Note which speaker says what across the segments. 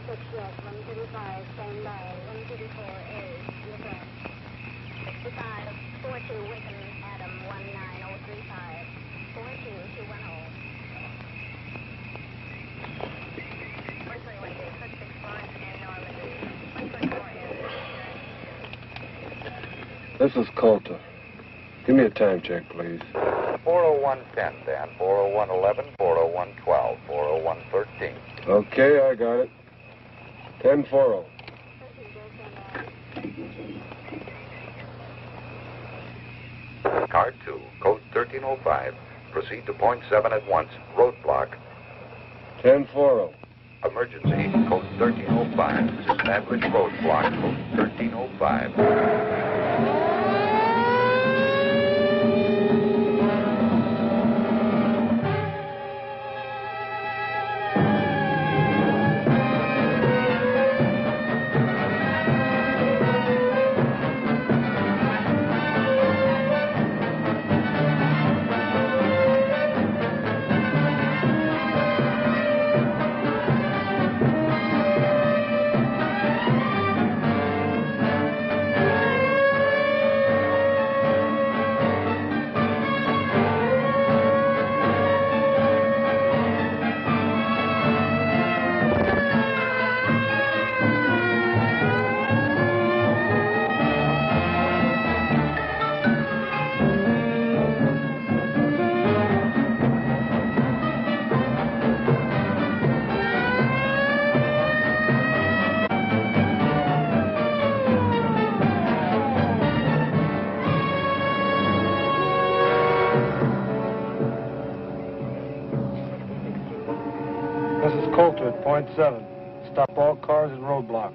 Speaker 1: 6, yes, 135, stand by, 134A, you're correct. 65, 42, Wickham, Adam, 19035, 42210. 121 gate, foot 6 Florence and Normandy, 144
Speaker 2: This is Coulter. Give me a time check, please.
Speaker 3: 40110, Dan. 40111, 40112, 40113.
Speaker 2: Okay, I got it. 10-40.
Speaker 3: Car 2, code 1305. Proceed to point 7 at once. Roadblock.
Speaker 2: 10-40.
Speaker 3: Emergency, code 1305. Establish roadblock, code 1305.
Speaker 2: Coulter at point 7. Stop all cars and roadblock.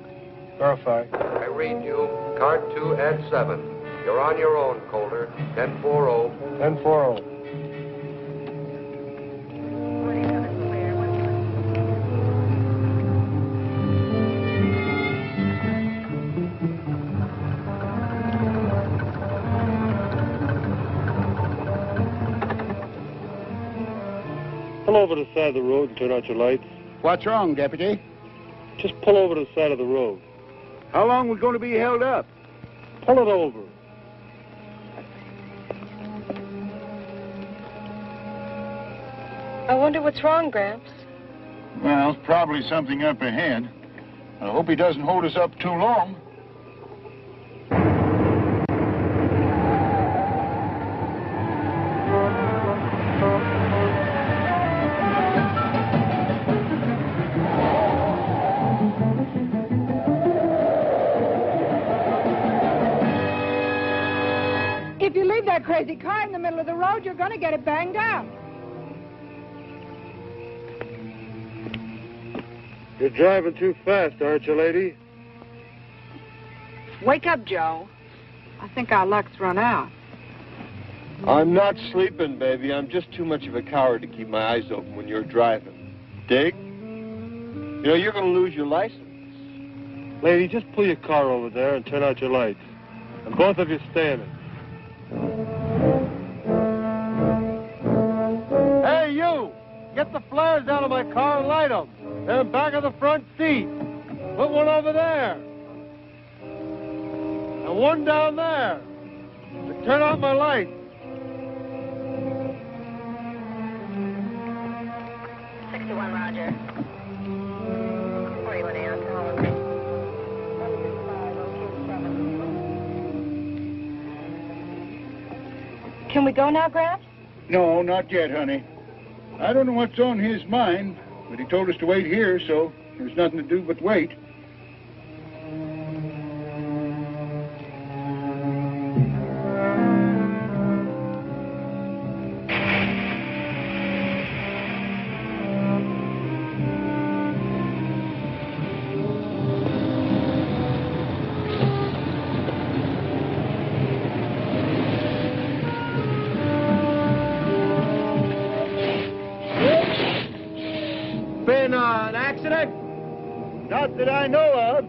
Speaker 2: Verify.
Speaker 3: I read you. Car 2 at 7. You're on your own, Coulter. 10-40.
Speaker 2: 10-40. Pull over to the side of the road and turn out your lights.
Speaker 4: What's wrong, Deputy?
Speaker 2: Just pull over to the side of the road.
Speaker 4: How long we going to be held up?
Speaker 2: Pull it over.
Speaker 5: I wonder what's wrong, Gramps.
Speaker 4: Well, probably something up ahead. I hope he doesn't hold us up too long.
Speaker 6: If you leave that crazy car in the middle of the road, you're going to get it banged up.
Speaker 2: You're driving too fast, aren't you, lady?
Speaker 6: Wake up, Joe. I think our luck's run out.
Speaker 2: I'm not sleeping, baby. I'm just too much of a coward to keep my eyes open when you're driving. Dig? You know, you're going to lose your license. Lady, just pull your car over there and turn out your lights. And both of you stay in it. Hey, you! Get the flares out of my car and light them. They're in back of the front seat. Put one over there. And one down there. And turn out my lights.
Speaker 1: Roger. 41 alcohol.
Speaker 5: Can we go now, Gramps?
Speaker 4: No, not yet, honey. I don't know what's on his mind, but he told us to wait here, so there's nothing to do but wait.
Speaker 2: Been an accident? Not that I know of.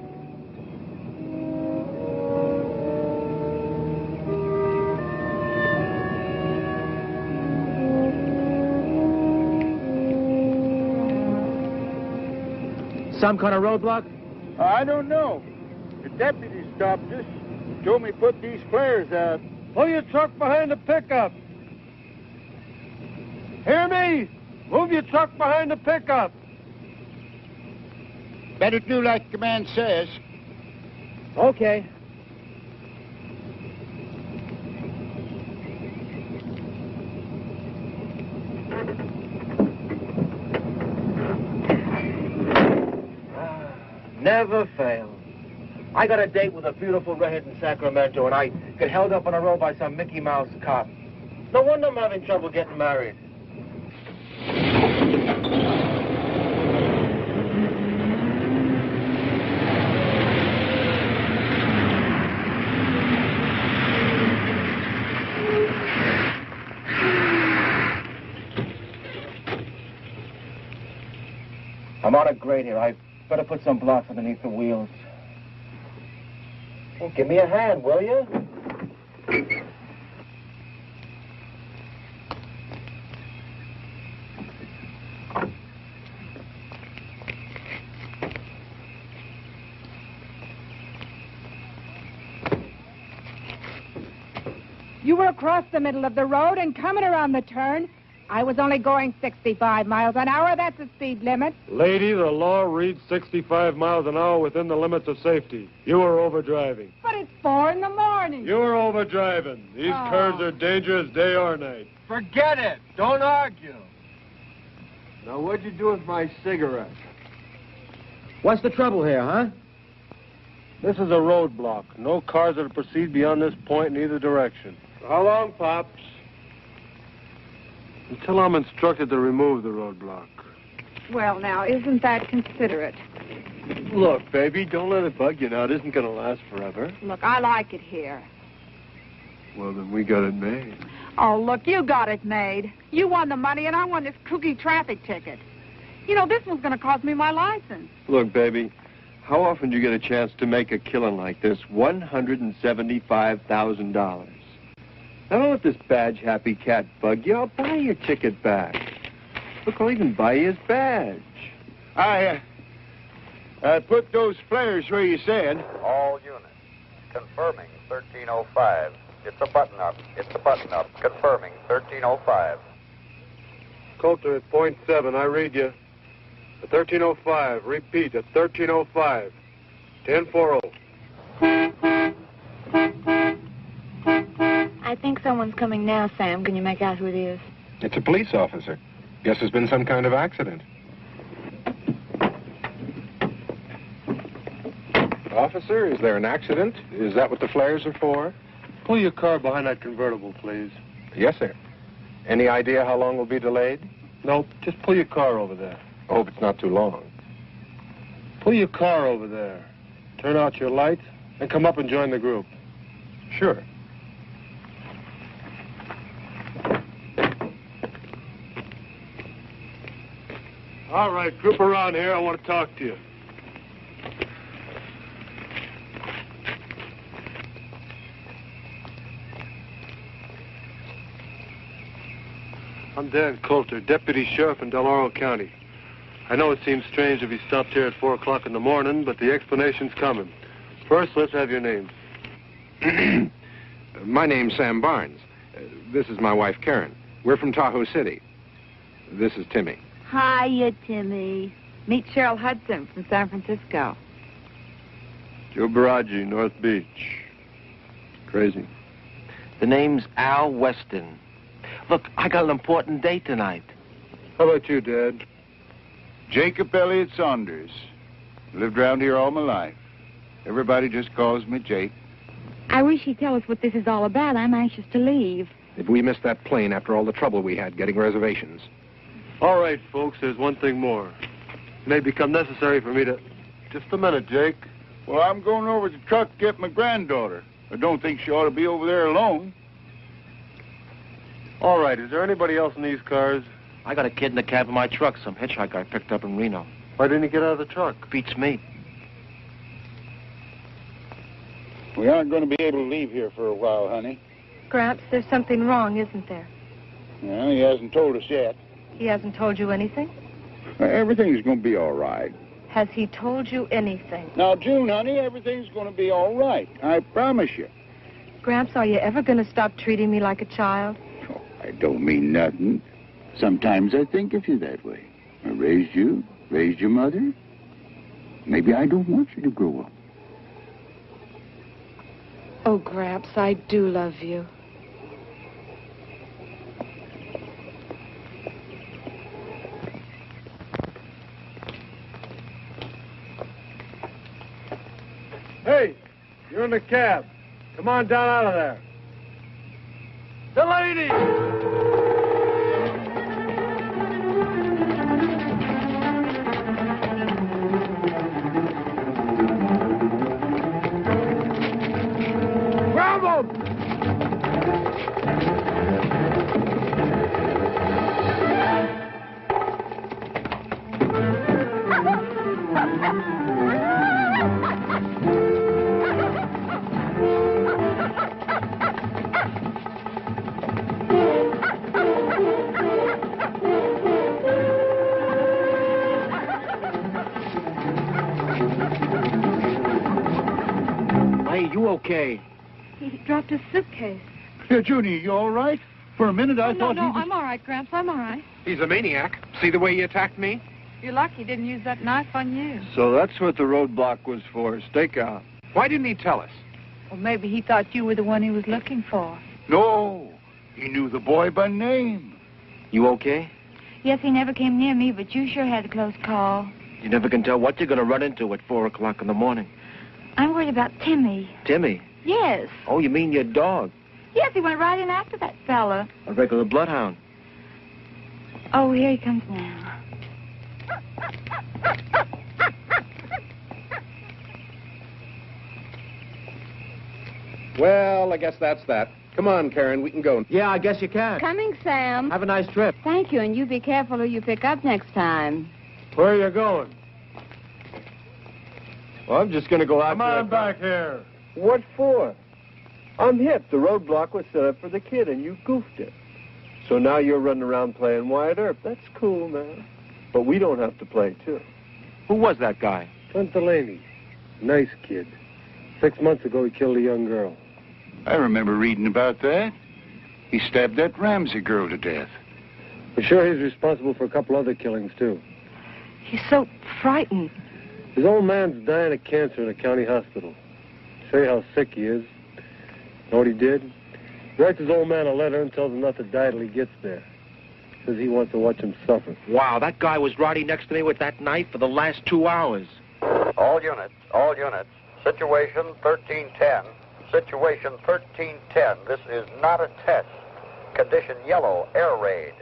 Speaker 7: some kind of roadblock?
Speaker 4: I don't know. The deputy stopped us. Told me put these flares out.
Speaker 2: Pull your truck behind the pickup. Hear me? Move your truck behind the pickup.
Speaker 4: Better do like the man says.
Speaker 7: Okay. Never fails. I got a date with a beautiful redhead in Sacramento, and I get held up on a road by some Mickey Mouse cop. No wonder I'm having trouble getting married. I'm on a grade here. I better put some blocks underneath the wheels. Well, give me a hand, will you?
Speaker 6: You were across the middle of the road and coming around the turn. I was only going 65 miles an hour. That's the speed limit.
Speaker 2: Lady, the law reads 65 miles an hour within the limits of safety. You were overdriving.
Speaker 6: But it's 4 in the morning.
Speaker 2: You were overdriving. These curves are dangerous day or night.
Speaker 7: Forget it. Don't argue.
Speaker 2: Now, what'd you do with my cigarette?
Speaker 7: What's the trouble here, huh?
Speaker 2: This is a roadblock. No cars that proceed beyond this point in either direction. How long, Pops? Until I'm instructed to remove the roadblock.
Speaker 6: Well, now, isn't that considerate?
Speaker 2: Look, baby, don't let it bug you now. It isn't going to last forever.
Speaker 6: Look, I like it here.
Speaker 2: Well, then we got it made.
Speaker 6: Oh, look, you got it made. You won the money, and I won this kooky traffic ticket. You know, this one's going to cost me my license.
Speaker 2: Look, baby, how often do you get a chance to make a killing like this? $175,000. Now, don't let this badge-happy cat bug you. I'll buy your ticket back. Look, I'll even buy you his badge.
Speaker 4: I put those flares where you said.
Speaker 3: All units. Confirming 1305. It's a button-up. It's a button-up. Confirming 1305.
Speaker 2: Coulter at .7. I read you. At 1305. Repeat, at 1305. 1040.
Speaker 5: I think someone's coming now, Sam. Can you make out who it is?
Speaker 8: It's a police officer. Guess there's been some kind of accident. Officer, is there an accident? Is that what the flares are for?
Speaker 2: Pull your car behind that convertible, please.
Speaker 8: Yes, sir. Any idea how long we'll be delayed?
Speaker 2: Nope, just pull your car over there.
Speaker 8: I hope it's not too long.
Speaker 2: Pull your car over there. Turn out your lights and come up and join the group.
Speaker 8: Sure.
Speaker 2: All right, group around here. I want to talk to you. I'm Dan Coulter, Deputy Sheriff in Del Oro County. I know it seems strange if he stopped here at 4 o'clock in the morning, but the explanation's coming. First, let's have your names.
Speaker 8: My name's Sam Barnes. This is my wife, Karen. We're from Tahoe City. This is Timmy.
Speaker 5: Hiya, Timmy. Meet Cheryl Hudson from San Francisco.
Speaker 2: Joe Baraggi, North Beach. Crazy.
Speaker 7: The name's Al Weston. Look, I got an important date tonight.
Speaker 2: How about you, Dad?
Speaker 4: Jacob Elliott Saunders. Lived around here all my life. Everybody just calls me Jake.
Speaker 5: I wish he'd tell us what this is all about. I'm anxious to leave.
Speaker 8: If we missed that plane after all the trouble we had getting reservations.
Speaker 2: All right, folks, there's one thing more. It may become necessary for me to... Just a minute, Jake.
Speaker 4: Well, I'm going over to the truck to get my granddaughter. I don't think she ought to be over there alone.
Speaker 2: All right, is there anybody else in these cars?
Speaker 7: I got a kid in the cab of my truck, some hitchhiker I picked up in Reno.
Speaker 2: Why didn't he get out of the truck?
Speaker 7: Beats me.
Speaker 4: We aren't going to be able to leave here for a while, honey.
Speaker 5: Gramps, there's something wrong, isn't there?
Speaker 4: Well, he hasn't told us yet.
Speaker 5: He hasn't told you anything?
Speaker 4: Everything's going to be all right.
Speaker 5: Has he told you anything?
Speaker 4: Now, June, honey, everything's going to be all right. I promise you.
Speaker 5: Gramps, are you ever going to stop treating me like a child?
Speaker 4: Oh, I don't mean nothing. Sometimes I think of you that way. I raised you, raised your mother. Maybe I don't want you to grow up.
Speaker 5: Oh, Gramps, I do love you.
Speaker 2: Hey, you're in the cab. Come on down out of there. The lady! Grab him!
Speaker 7: Hey, you okay?
Speaker 5: He dropped his suitcase.
Speaker 4: Junie, you all right? For a minute, I thought
Speaker 5: No,
Speaker 4: he was...
Speaker 5: I'm all right, Gramps. I'm all right.
Speaker 8: He's a maniac. See the way he attacked me?
Speaker 5: You're lucky he didn't use that knife on you.
Speaker 2: So that's what the roadblock was for, stakeout.
Speaker 8: Why didn't he tell us?
Speaker 5: Or maybe he thought you were the one he was looking for.
Speaker 4: No, he knew the boy by name.
Speaker 7: You okay?
Speaker 5: Yes, he never came near me, but you sure had a close call.
Speaker 7: You never can tell what you're going to run into at 4 o'clock in the morning.
Speaker 5: I'm worried about Timmy.
Speaker 7: Timmy?
Speaker 5: Yes.
Speaker 7: Oh, you mean your dog?
Speaker 5: Yes, he went right in after that fella.
Speaker 7: A regular bloodhound.
Speaker 5: Oh, here he comes now.
Speaker 8: Well, I guess that's that. Come on, Karen, we can go.
Speaker 7: Yeah, I guess you can.
Speaker 6: Coming, Sam.
Speaker 7: Have a nice trip.
Speaker 6: Thank you, and you be careful who you pick up next time.
Speaker 2: Where are you going?
Speaker 9: Well, I'm just going to go out.
Speaker 2: Come on back here.
Speaker 9: What for? I'm hip. The roadblock was set up for the kid, and you goofed it. So now you're running around playing Wyatt Earp. That's cool, man. But we don't have to play, too.
Speaker 8: Who was that guy?
Speaker 9: Clint Delaney. Nice kid. 6 months ago, he killed a young girl.
Speaker 4: I remember reading about that. He stabbed that Ramsey girl to death.
Speaker 9: For sure, he's responsible for a couple other killings, too.
Speaker 5: He's so frightened.
Speaker 9: His old man's dying of cancer in a county hospital. Show you how sick he is. Know what he did? He writes his old man a letter and tells him not to die till he gets there. Says he wants to watch him suffer.
Speaker 7: Wow, that guy was riding next to me with that knife for the last 2 hours.
Speaker 3: All units. Situation 1310. Situation 1310. This is not a test. Condition yellow. Air raid.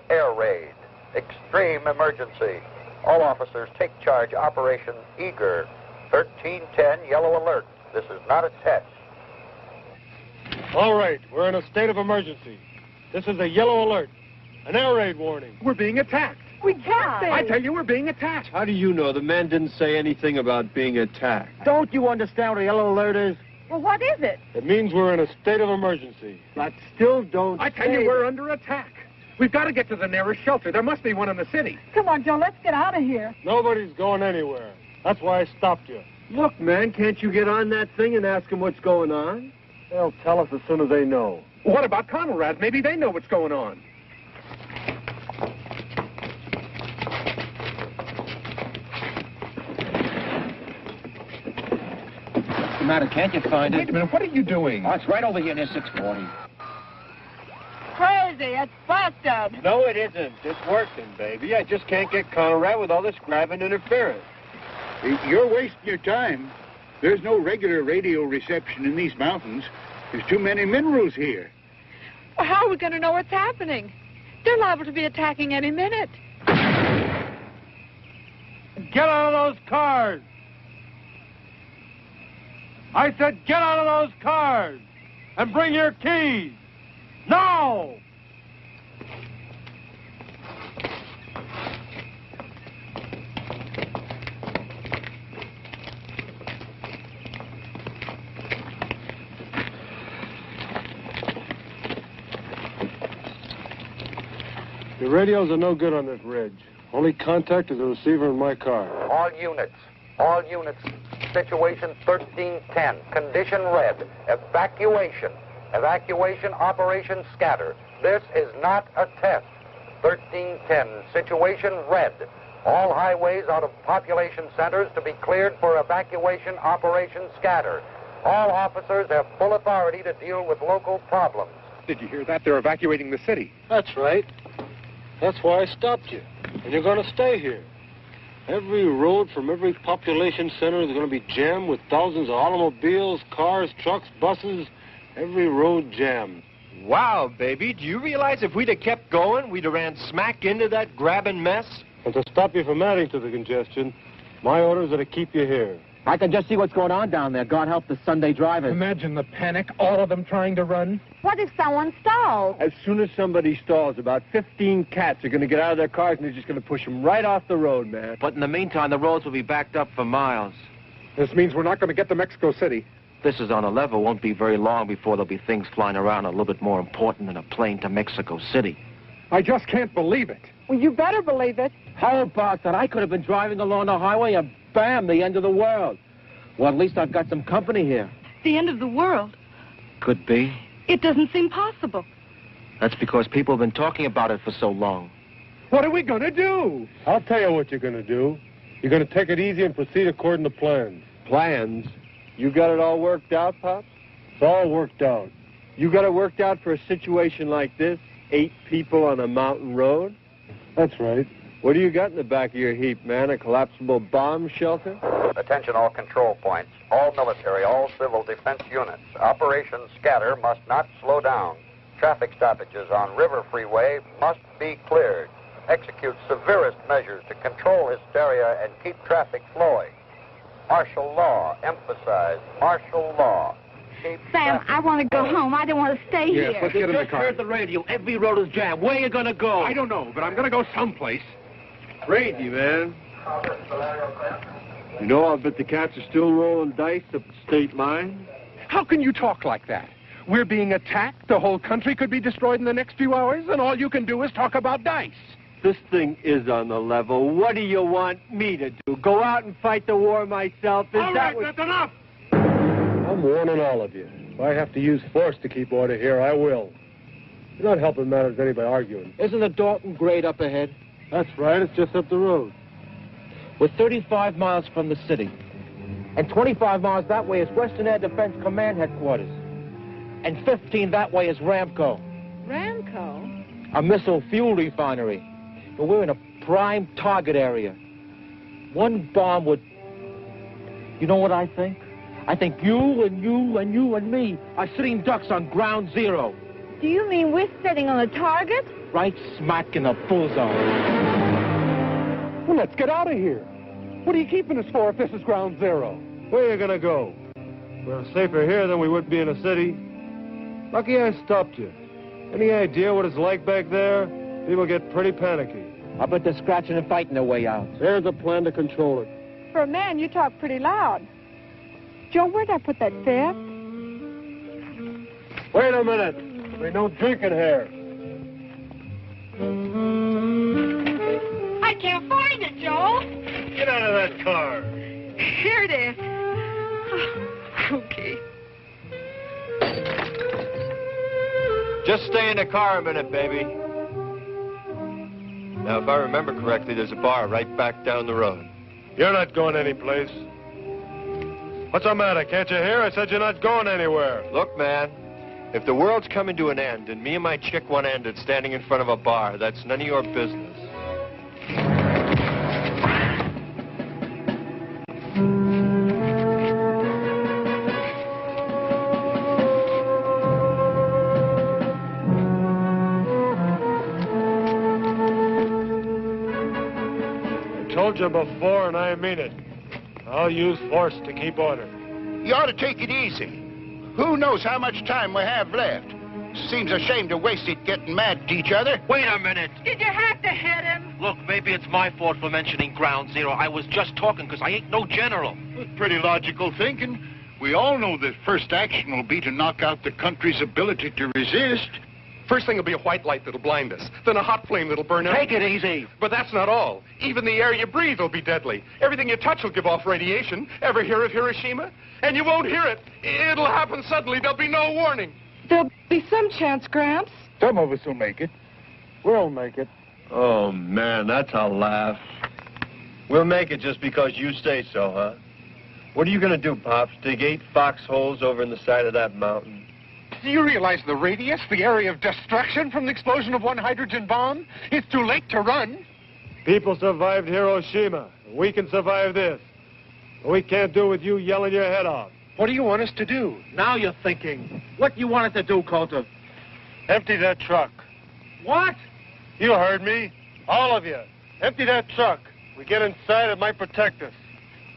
Speaker 3: Extreme emergency. All officers take charge. Operation Eager. 1310 yellow alert. This is not a test.
Speaker 2: All right, we're in a state of emergency. This is a yellow alert. An air raid warning.
Speaker 8: We're being attacked.
Speaker 6: We can't
Speaker 8: I tell you, we're being attacked.
Speaker 2: How do you know? The man didn't say anything about being attacked.
Speaker 7: Don't you understand what a yellow alert is?
Speaker 6: Well, what is it?
Speaker 2: It means we're in a state of emergency.
Speaker 9: But still don't
Speaker 8: I tell you, we're under attack. We've got to get to the nearest shelter. There must be one in the city.
Speaker 6: Come on, Joe, let's get out of here.
Speaker 2: Nobody's going anywhere. That's why I stopped you.
Speaker 9: Look, man, can't you get on that thing and ask him what's going on? They'll tell us as soon as they know.
Speaker 8: What about Conrad? Maybe they know what's going on.
Speaker 7: What's the matter? Can't you find
Speaker 8: Wait a minute, what are you doing?
Speaker 7: Oh, it's right over here near 640.
Speaker 6: Crazy, it's busted.
Speaker 2: No, it isn't. It's working, baby. I just can't get Conrad with all this grabbing interference.
Speaker 4: You're wasting your time. There's no regular radio reception in these mountains. There's too many minerals here.
Speaker 5: Well, how are we going to know what's happening? They're liable to be attacking any minute.
Speaker 2: Get out of those cars! I said get out of those cars! And bring your keys! Now! The radios are no good on this ridge. Only contact is the receiver in my car.
Speaker 3: All units. All units, situation 1310, condition red, evacuation. Evacuation, operation scatter. This is not a test. 1310, situation red. All highways out of population centers to be cleared for evacuation, operation scatter. All officers have full authority to deal with local problems.
Speaker 8: Did you hear that? They're evacuating the city.
Speaker 9: That's right. That's why I stopped you. And you're going to stay here. Every road from every population center is going to be jammed with thousands of automobiles, cars, trucks, buses. Every road jammed.
Speaker 2: Wow, baby, do you realize if we'd have kept going, we'd have ran smack into that grabbing mess?
Speaker 9: And to stop you from adding to the congestion, my orders are to keep you here.
Speaker 7: I can just see what's going on down there. God help the Sunday drivers.
Speaker 10: Imagine the panic, all of them trying to run.
Speaker 5: What if someone stalls?
Speaker 2: As soon as somebody stalls, about 15 cats are going to get out of their cars and they're just going to push them right off the road, man.
Speaker 7: But in the meantime, the roads will be backed up for miles.
Speaker 8: This means we're not going to get to Mexico City.
Speaker 7: This is on a level. Won't be very long before there'll be things flying around a little bit more important than a plane to Mexico City.
Speaker 8: I just can't believe it.
Speaker 6: Well, you better believe it.
Speaker 7: How about that? I could have been driving along the highway and bam, the end of the world. Well, at least I've got some company here.
Speaker 11: The end of the world?
Speaker 7: Could be.
Speaker 11: It doesn't seem possible.
Speaker 7: That's because people have been talking about it for so long.
Speaker 9: What are we going to do? I'll tell you what you're going to do. You're going to take it easy and proceed according to plans.
Speaker 2: Plans? You got it all worked out, Pops?
Speaker 9: It's all worked out.
Speaker 2: You got it worked out for a situation like this? 8 people on a mountain road?
Speaker 9: That's right.
Speaker 2: What do you got in the back of your heap, man? A collapsible bomb shelter?
Speaker 3: Attention all control points, all military, all civil defense units. Operation Scatter must not slow down. Traffic stoppages on River Freeway must be cleared. Execute severest measures to control hysteria and keep traffic flowing. Martial law, emphasize martial law. Keep
Speaker 5: Sam,
Speaker 3: traffic
Speaker 5: I want to go
Speaker 3: flowing.
Speaker 5: home. I don't want to stay here.
Speaker 8: Let's get in the car.
Speaker 7: Heard the radio. Every road is jammed. Where are you going to go?
Speaker 8: I don't know, but I'm going to go someplace.
Speaker 2: Crazy, man. You know, I'll bet the cats are still rolling dice up the state line.
Speaker 8: How can you talk like that? We're being attacked. The whole country could be destroyed in the next few hours, and all you can do is talk about dice.
Speaker 2: This thing is on the level. What do you want me to do? Go out and fight the war myself?
Speaker 8: All right, that's enough.
Speaker 9: I'm warning all of you. If I have to use force to keep order here, I will. You're not helping matters any by arguing.
Speaker 7: Isn't the Dalton grade up ahead?
Speaker 9: That's right. It's just up the road.
Speaker 7: We're 35 miles from the city. And 25 miles that way is Western Air Defense Command Headquarters. And 15 that way is Ramco.
Speaker 5: Ramco?
Speaker 7: A missile fuel refinery. But we're in a prime target area. One bomb would... You know what I think? I think you and you and you and me are sitting ducks on ground zero.
Speaker 5: Do you mean we're sitting on a target?
Speaker 7: Right smack in the bullseye.
Speaker 9: Well, let's get out of here. What are you keeping us for if this is ground zero? Where are you going to go? We're safer here than we would be in a city. Lucky I stopped you. Any idea what it's like back there? People get pretty panicky.
Speaker 7: I bet they're scratching and fighting their way out.
Speaker 9: There's a plan to control it.
Speaker 6: For a man, you talk pretty loud. Joe, where'd I put that fifth?
Speaker 9: Wait a minute. There's no drinking here.
Speaker 11: I can't find it, Joel.
Speaker 9: Get out of that car.
Speaker 11: Here it is. Okay.
Speaker 2: Just stay in the car a minute, baby. Now, if I remember correctly, there's a bar right back down the road.
Speaker 9: You're not going anyplace. What's the matter? Can't you hear? I said you're not going anywhere.
Speaker 2: Look, man, if the world's coming to an end and me and my chick want to end it standing in front of a bar, that's none of your business.
Speaker 9: I told you before, and I mean it. I'll use force to keep order.
Speaker 12: You ought to take it easy. Who knows how much time we have left? Seems a shame to waste it getting mad at each other.
Speaker 7: Wait a minute.
Speaker 11: Did you have to hit him?
Speaker 7: Look, maybe it's my fault for mentioning ground zero. I was just talking because I ain't no general.
Speaker 12: Pretty logical thinking. We all know that first action will be to knock out the country's ability to resist.
Speaker 8: First thing will be a white light that'll blind us. Then a hot flame that'll burn out.
Speaker 7: Take it easy.
Speaker 8: But that's not all. Even the air you breathe will be deadly. Everything you touch will give off radiation. Ever hear of Hiroshima? And you won't hear it. It'll happen suddenly. There'll be no warning.
Speaker 11: There'll be some chance, Gramps.
Speaker 9: Some of us will make it. We'll make it.
Speaker 2: Oh, man, that's a laugh. We'll make it just because you say so, huh? What are you going to do, Pops? Dig 8 foxholes over in the side of that mountain?
Speaker 8: Do you realize the radius, the area of destruction from the explosion of one hydrogen bomb? It's too late to run.
Speaker 9: People survived Hiroshima. We can survive this. But we can't do it with you yelling your head off.
Speaker 8: What do you want us to do?
Speaker 7: Now you're thinking. What you wanted to do, Coulter?
Speaker 9: Empty that truck.
Speaker 7: What?
Speaker 9: You heard me. All of you. Empty that truck. We get inside, it might protect us.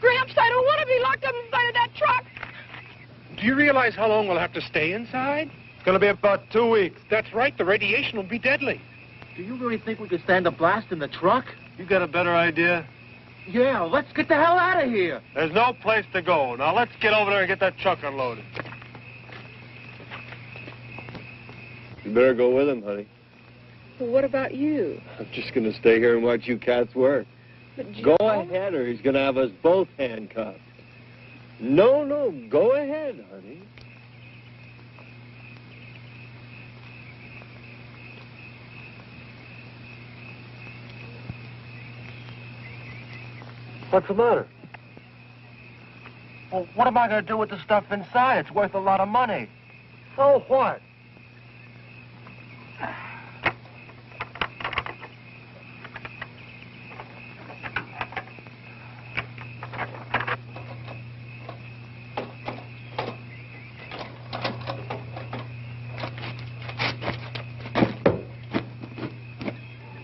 Speaker 11: Gramps, I don't want to be locked up inside of that truck.
Speaker 8: Do you realize how long we'll have to stay inside?
Speaker 9: It's going to be about 2 weeks.
Speaker 8: That's right. The radiation will be deadly.
Speaker 7: Do you really think we could stand a blast in the truck?
Speaker 9: You got a better idea?
Speaker 7: Yeah, let's get the hell out of here.
Speaker 9: There's no place to go. Now let's get over there and get that truck unloaded.
Speaker 2: You better go with him, honey.
Speaker 11: Well, what about you?
Speaker 2: I'm just going to stay here and watch you cats work.
Speaker 11: But
Speaker 2: Go ahead, or he's going to have us both handcuffed. No, go ahead, honey.
Speaker 9: What's the matter?
Speaker 7: Well, what am I going to do with the stuff inside? It's worth a lot of money.
Speaker 9: So what?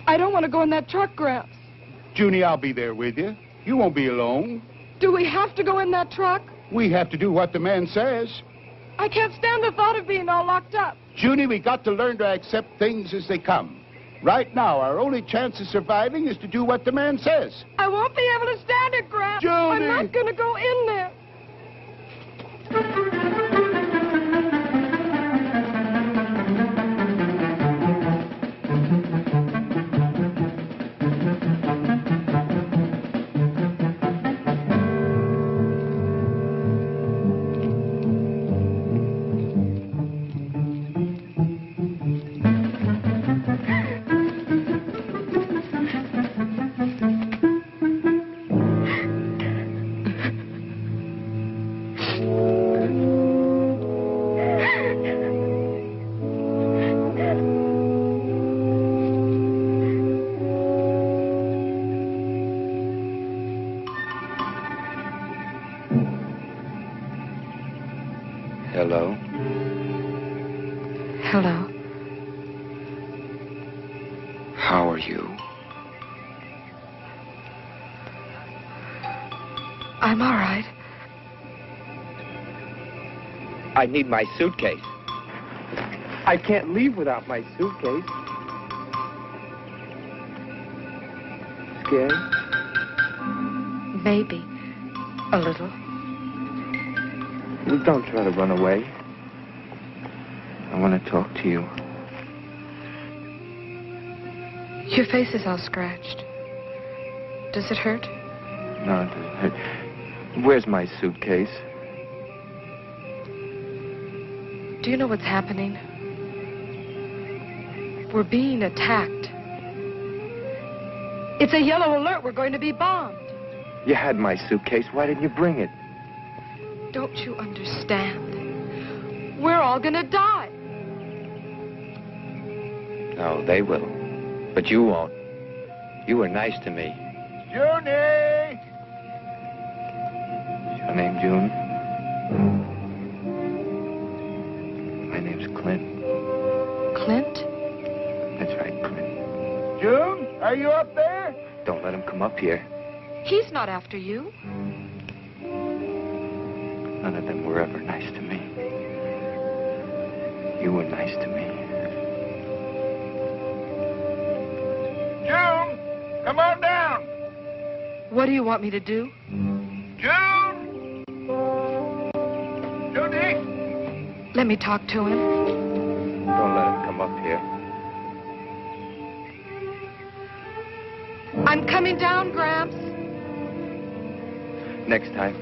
Speaker 11: I don't want to go in that truck, Gramps.
Speaker 12: Junie, I'll be there with you. You won't be alone.
Speaker 11: Do we have to go in that truck?
Speaker 12: We have to do what the man says.
Speaker 11: I can't stand the thought of being all locked up.
Speaker 12: Junie, we got to learn to accept things as they come. Right now, our only chance of surviving is to do what the man says.
Speaker 11: I won't be able to stand it, Gramps.
Speaker 12: Junie!
Speaker 11: I'm not going to go in there.
Speaker 13: Hello?
Speaker 11: Hello.
Speaker 13: How are you?
Speaker 11: I'm all right.
Speaker 13: I need my suitcase.
Speaker 10: I can't leave without my suitcase. Scared?
Speaker 11: Maybe. A little.
Speaker 13: Well, don't try to run away. I want to talk to you.
Speaker 11: Your face is all scratched. Does it hurt?
Speaker 13: No, it doesn't hurt. Where's my suitcase?
Speaker 11: Do you know what's happening? We're being attacked. It's a yellow alert. We're going to be bombed.
Speaker 13: You had my suitcase. Why didn't you bring it?
Speaker 11: Don't you understand? We're all going to die.
Speaker 13: No, they will. But you won't. You were nice to me.
Speaker 12: Junie!
Speaker 13: Your name June? My name's Clint.
Speaker 11: Clint?
Speaker 13: That's right, Clint.
Speaker 12: June, are you up there?
Speaker 13: Don't let him come up here.
Speaker 11: He's not after you.
Speaker 13: None of them were ever nice to me. You were nice to me.
Speaker 12: June, come on down.
Speaker 11: What do you want me to do?
Speaker 12: June! Junie!
Speaker 11: Let me talk to him.
Speaker 13: Don't let him come come up here.
Speaker 11: I'm coming down, Gramps.
Speaker 13: Next time,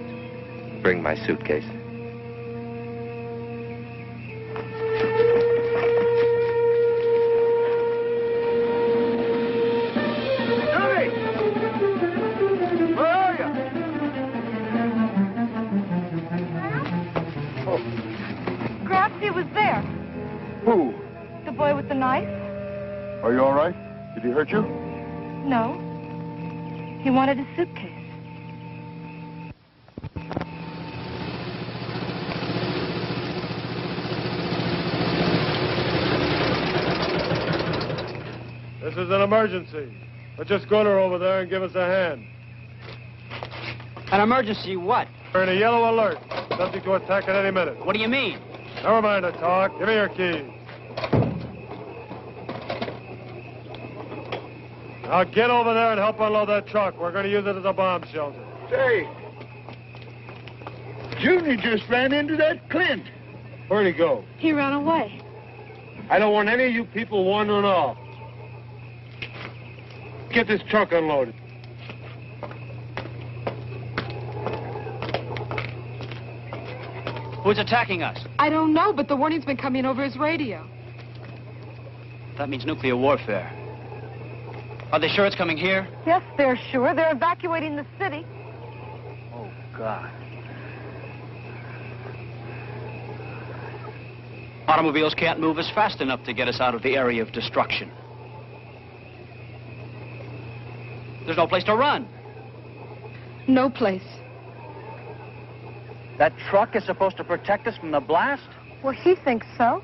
Speaker 13: bring my suitcase.
Speaker 2: Johnny! Where are you?
Speaker 5: Gramps, he was there.
Speaker 2: Who?
Speaker 5: The boy with the knife?
Speaker 2: Are you all right? Did he hurt you?
Speaker 5: No. He wanted a suitcase.
Speaker 9: This is an emergency. Let's just go to her over there and give us a hand.
Speaker 14: An emergency what?
Speaker 9: We're in a yellow alert. Subject to attack at any minute.
Speaker 14: What do you mean?
Speaker 9: Never mind the talk. Give me your keys. Now get over there and help unload that truck. We're going to use it as a bomb shelter.
Speaker 4: Say, Junior just ran into that Clint.
Speaker 9: Where'd he go?
Speaker 5: He ran away.
Speaker 9: I don't want any of you people wandering off. Get this truck unloaded.
Speaker 14: Who's attacking us?
Speaker 11: I don't know, but the warning's been coming over his radio.
Speaker 14: That means nuclear warfare. Are they sure it's coming here?
Speaker 5: Yes, they're sure. They're evacuating the city.
Speaker 14: Oh, God. Automobiles can't move us fast enough to get us out of the area of destruction. There's no place to run.
Speaker 11: No place.
Speaker 14: That truck is supposed to protect us from the blast?
Speaker 5: Well, he thinks so.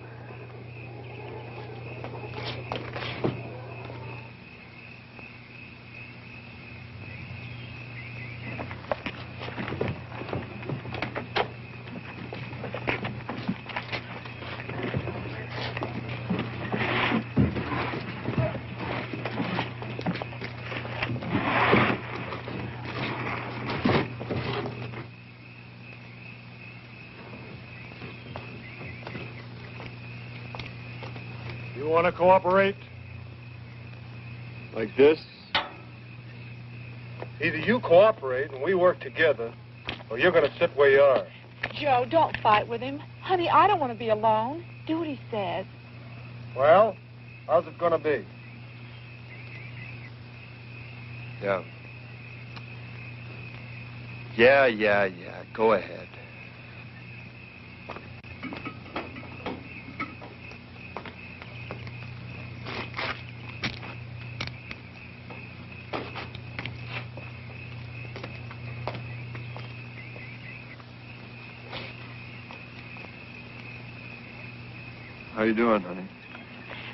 Speaker 9: You want to cooperate? Like this? Either you cooperate and we work together, or you're going to sit where you are.
Speaker 15: Joe, don't fight with him. Honey, I don't want to be alone. Do what he says.
Speaker 9: Well, how's it going to be?
Speaker 2: Yeah. Go ahead. How you doing, honey?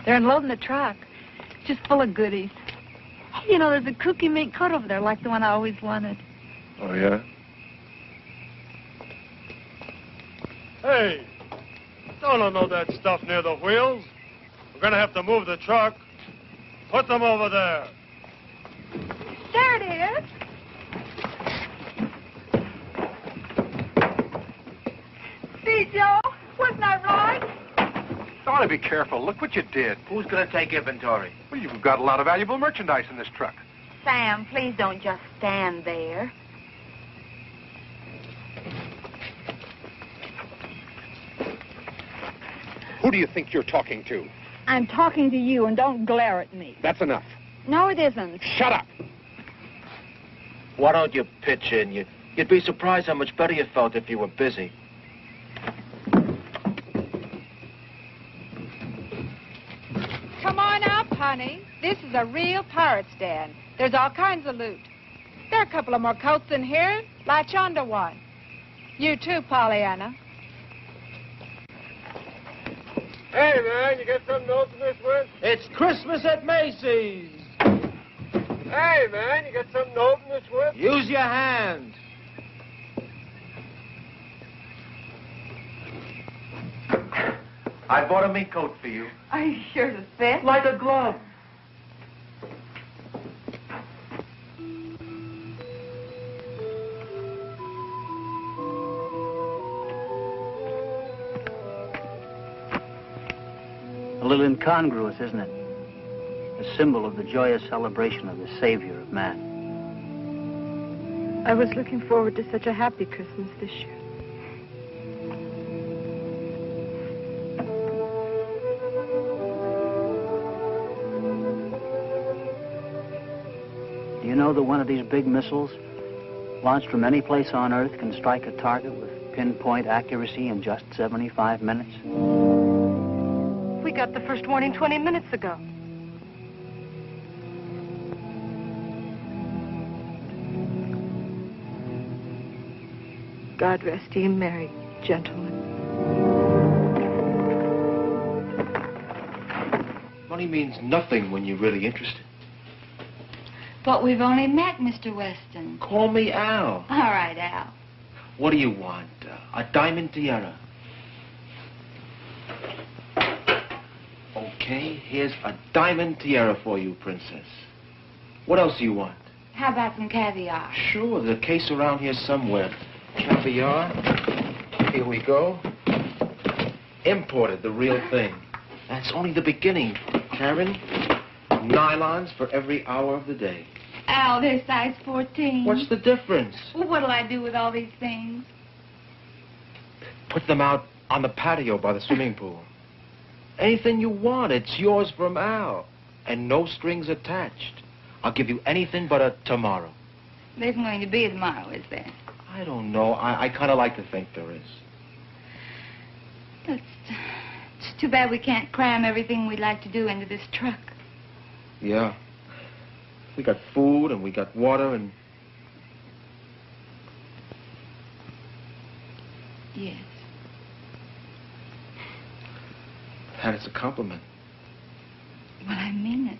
Speaker 5: They're unloading the truck. It's just full of goodies. You know, there's a kooky mink coat over there like the one I always wanted.
Speaker 2: Oh, yeah?
Speaker 9: Hey, don't unload that stuff near the wheels. We're going to have to move the truck. Put them over there.
Speaker 5: There it is. See, Joe? Wasn't I right?
Speaker 8: Ought to be careful. Look what you did.
Speaker 7: Who's going to take inventory?
Speaker 8: Well, you've got a lot of valuable merchandise in this truck.
Speaker 1: Sam, please don't just stand there.
Speaker 8: Who do you think you're talking to?
Speaker 15: I'm talking to you, and don't glare at me.
Speaker 8: That's enough.
Speaker 15: No, it isn't.
Speaker 8: Shut up.
Speaker 7: Why don't you pitch in? You'd be surprised how much better you felt if you were busy.
Speaker 6: Come on up, honey. This is a real pirate stand. There's all kinds of loot. There are a couple of more coats in here. Latch onto one. You too, Pollyanna.
Speaker 9: Hey, man, you got something to open this with?
Speaker 7: It's Christmas at Macy's.
Speaker 9: Hey, man, you got something to open this with?
Speaker 7: Use your hand. I bought a mink coat for you.
Speaker 5: Are you sure to fit?
Speaker 7: Like a glove.
Speaker 16: little incongruous, isn't it? A symbol of the joyous celebration of the Savior of man.
Speaker 5: I was looking forward to such a happy Christmas this year.
Speaker 16: Do you know that one of these big missiles, launched from any place on Earth, can strike a target with pinpoint accuracy in just 75 minutes?
Speaker 1: We got the first warning 20 minutes ago.
Speaker 5: God rest ye merry gentlemen.
Speaker 7: Money means nothing when you're really interested.
Speaker 17: But we've only met, Mr. Weston.
Speaker 7: Call me Al.
Speaker 17: All right, Al.
Speaker 7: What do you want? A diamond tiara. Okay, here's a diamond tiara for you, Princess. What else do you want?
Speaker 17: How about some caviar?
Speaker 7: Sure, there's a case around here somewhere. Caviar. Here we go. Imported, the real thing. That's only the beginning, Karen. Nylons for every hour of the day.
Speaker 17: Al, they're size 14.
Speaker 7: What's the difference?
Speaker 17: Well, what'll I do with all these things?
Speaker 7: Put them out on the patio by the swimming pool. Anything you want, it's yours from Al. And no strings attached. I'll give you anything but a tomorrow.
Speaker 17: There isn't going to be a tomorrow, is there?
Speaker 7: I don't know. I kind of like to think there is.
Speaker 17: It's too bad we can't cram everything we'd like to do into this truck.
Speaker 7: Yeah. We got food and we got water and...
Speaker 17: Yes.
Speaker 7: And it's a compliment.
Speaker 17: Well, I mean it.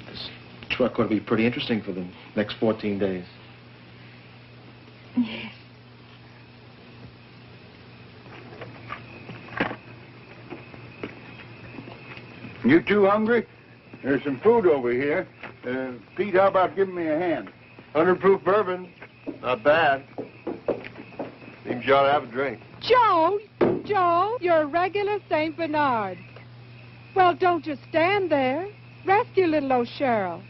Speaker 7: This truck ought to be pretty interesting for the next 14 days.
Speaker 17: Yes.
Speaker 4: You two hungry? There's some food over here. Pete, how about giving me a hand?
Speaker 2: 100 proof bourbon. Not bad. Seems you ought to have a drink.
Speaker 6: Joe, you're a regular St. Bernard. Well, don't just stand there. Rescue little old Cheryl.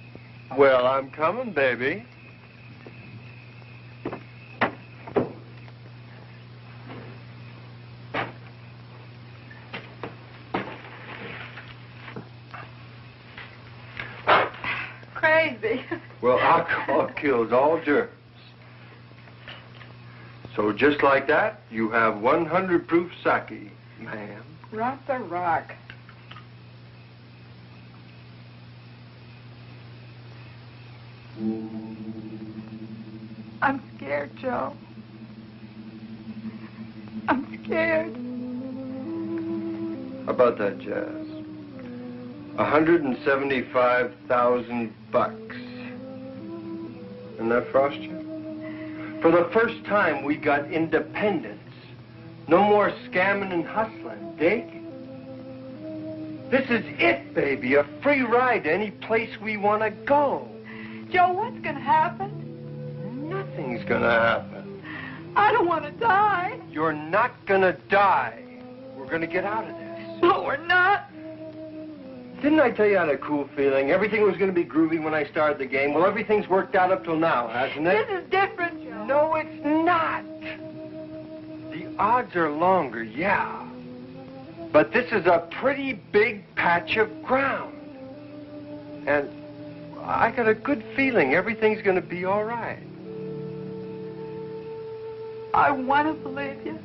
Speaker 2: Well, I'm coming, baby.
Speaker 5: Crazy.
Speaker 2: Well, alcohol kills all germs. So just like that, you have 100 proof sake, ma'am.
Speaker 5: Rock the rock. I'm scared, Joe. I'm scared.
Speaker 2: How about that, Jazz? 175,000 bucks. Isn't that frost you? For the first time, we got independence. No more scamming and hustling. Dig? This is it, baby. A free ride to any place we want to go.
Speaker 5: Joe, what's going to happen?
Speaker 2: Nothing's going to happen.
Speaker 5: I don't want to die.
Speaker 2: You're not going to die. We're going to get out of this.
Speaker 5: No, we're not.
Speaker 2: Didn't I tell you I had a cool feeling? Everything was going to be groovy when I started the game. Well, everything's worked out up till now, hasn't it?
Speaker 5: This is different, Joe.
Speaker 2: No, it's not. The odds are longer, yeah. But this is a pretty big patch of ground. And I got a good feeling everything's going to be all right.
Speaker 5: I want to believe you.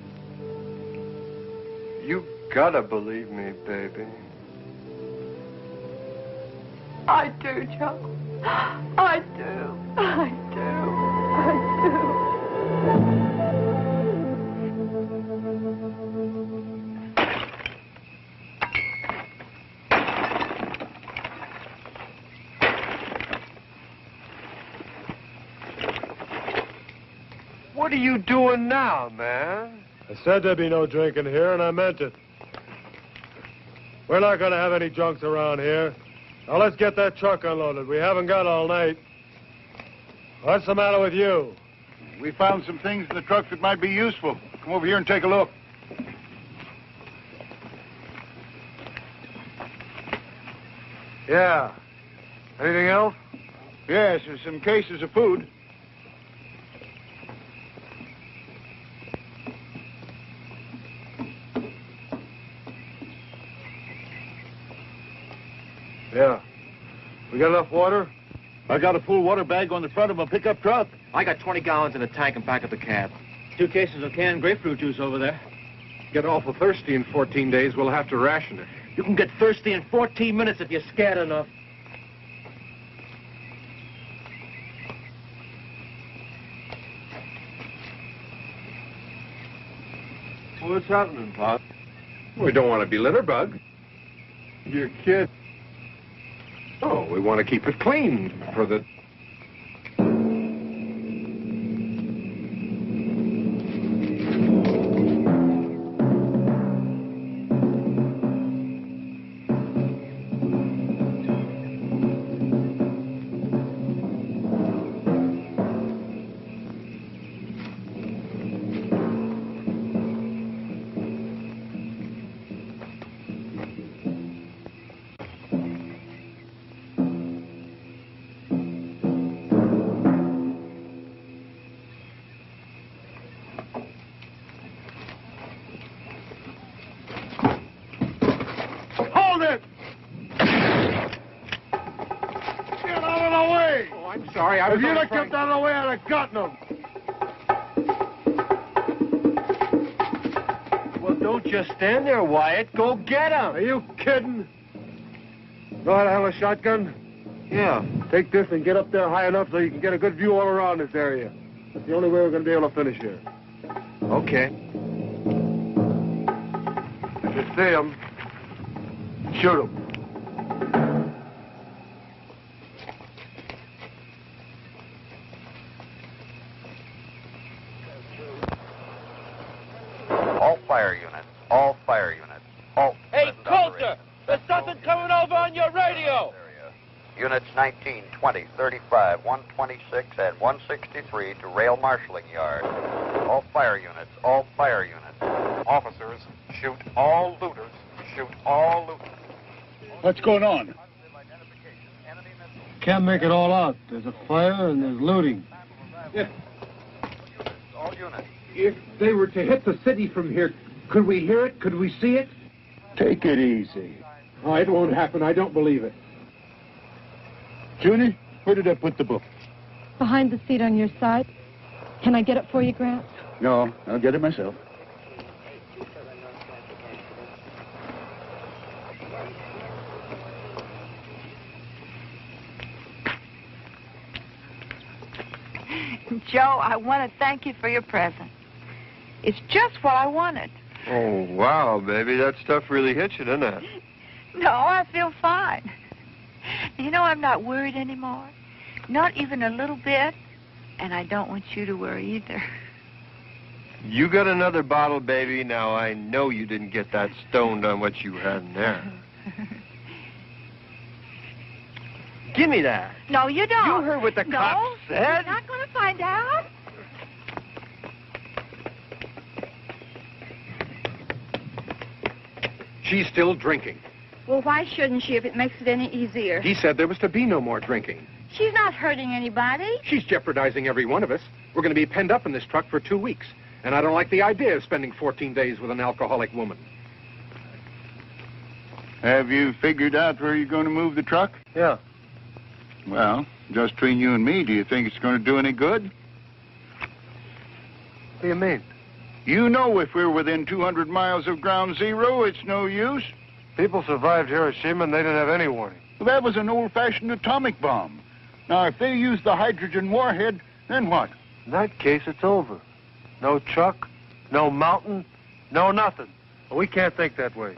Speaker 2: You gotta believe me, baby.
Speaker 5: I do, Joe. I do. I do. I do.
Speaker 2: What are you doing now, man?
Speaker 9: I said there'd be no drinking here, and I meant it. We're not going to have any drunks around here. Now, let's get that truck unloaded. We haven't got all night. What's the matter with you?
Speaker 12: We found some things in the truck that might be useful. Come over here and take a look.
Speaker 2: Yeah. Anything else?
Speaker 12: Yes, there's some cases of food.
Speaker 2: Yeah. We got enough water?
Speaker 7: I got a full water bag on the front of a pickup truck. I got 20 gallons in a tank and back of the cab.
Speaker 18: 2 cases of canned grapefruit juice over there.
Speaker 8: Get awful thirsty in 14 days, we'll have to ration it.
Speaker 7: You can get thirsty in 14 minutes if you're scared enough.
Speaker 2: What's happening, Pop?
Speaker 8: We don't want to be litterbug.
Speaker 2: Your kid.
Speaker 8: Oh, we want to keep it clean for the... Sorry, I was...
Speaker 2: If you'd have kept out of the way, I'd have gotten them.
Speaker 7: Well, don't just stand there, Wyatt. Go get him.
Speaker 2: Are you kidding? Know how to handle a shotgun?
Speaker 7: Yeah.
Speaker 2: Take this and get up there high enough so you can get a good view all around this area. That's the only way we're going to be able to finish here.
Speaker 7: Okay.
Speaker 2: If you see them, shoot them.
Speaker 3: All fire units. All fire units. Halt.
Speaker 7: Hey, Coulter! There's something coming over on your radio!
Speaker 3: Units 19, 20, 35, 126, and 163 to rail marshalling yard. All fire units. All fire units.
Speaker 8: Officers, shoot all looters. Shoot all looters.
Speaker 4: What's going on?
Speaker 2: Can't make it all out. There's a fire and there's looting.
Speaker 3: All units.
Speaker 8: If they were to hit the city from here, could we hear it? Could we see it?
Speaker 4: Take it easy.
Speaker 8: Oh, it won't happen. I don't believe it.
Speaker 4: Junie, where did I put the book?
Speaker 1: Behind the seat on your side. Can I get it for you, Grant?
Speaker 4: No, I'll get it myself.
Speaker 5: Joe, I want to thank you for your present. It's just what I wanted.
Speaker 2: Oh, wow, baby. That stuff really hit you, didn't it?
Speaker 5: No, I feel fine. You know, I'm not worried anymore. Not even a little bit. And I don't want you to worry either.
Speaker 2: You got another bottle, baby. Now, I know you didn't get that stoned on what you had in there. Give me that.
Speaker 5: No, you don't.
Speaker 2: You heard what the cop said.
Speaker 5: You're not going to find out.
Speaker 8: She's still drinking.
Speaker 17: Well, why shouldn't she if it makes it any easier?
Speaker 8: He said there was to be no more drinking.
Speaker 17: She's not hurting anybody.
Speaker 8: She's jeopardizing every one of us. We're going to be penned up in this truck for 2 weeks. And I don't like the idea of spending 14 days with an alcoholic woman.
Speaker 12: Have you figured out where you're going to move the truck?
Speaker 2: Yeah.
Speaker 12: Well, just between you and me, do you think it's going to do any good?
Speaker 2: What do you mean?
Speaker 12: You know if we're within 200 miles of ground zero, it's no use.
Speaker 2: People survived Hiroshima and they didn't have any warning.
Speaker 12: Well, that was an old-fashioned atomic bomb. Now, if they use the hydrogen warhead, then what?
Speaker 2: In that case, it's over. No truck, no mountain, no nothing. We can't think that way.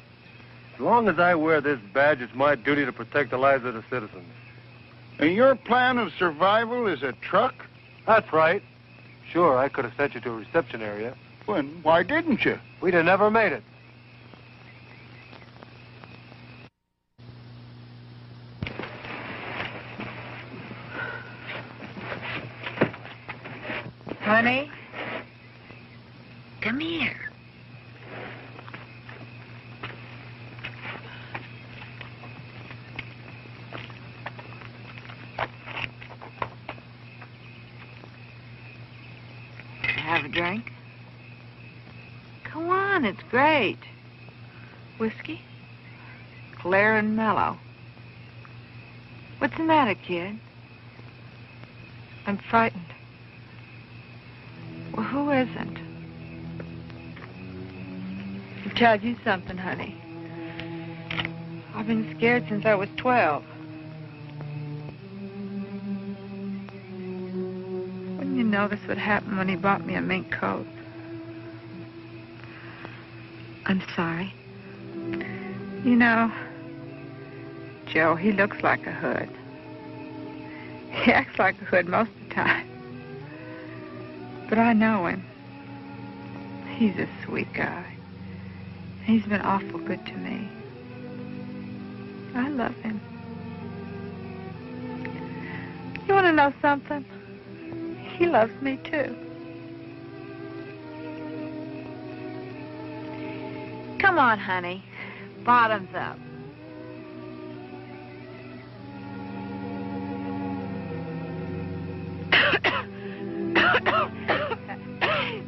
Speaker 2: As long as I wear this badge, it's my duty to protect the lives of the citizens.
Speaker 12: And your plan of survival is a truck?
Speaker 2: That's right. Sure, I could have sent you to a reception area.
Speaker 12: Well, why didn't you?
Speaker 2: We'd have never made it.
Speaker 5: Honey, come here. drink. Go on, it's great. Whiskey? Clear and mellow. What's the matter, kid? I'm frightened. Well, who isn't? I'll tell you something, honey. I've been scared since I was 12. Wouldn't you know this would happen when he bought me a mink coat? I'm sorry. You know, Joe, he looks like a hood. He acts like a hood most of the time. But I know him. He's a sweet guy. He's been awful good to me. I love him. You want to know something? He loves me, too. Come on, honey. Bottoms up.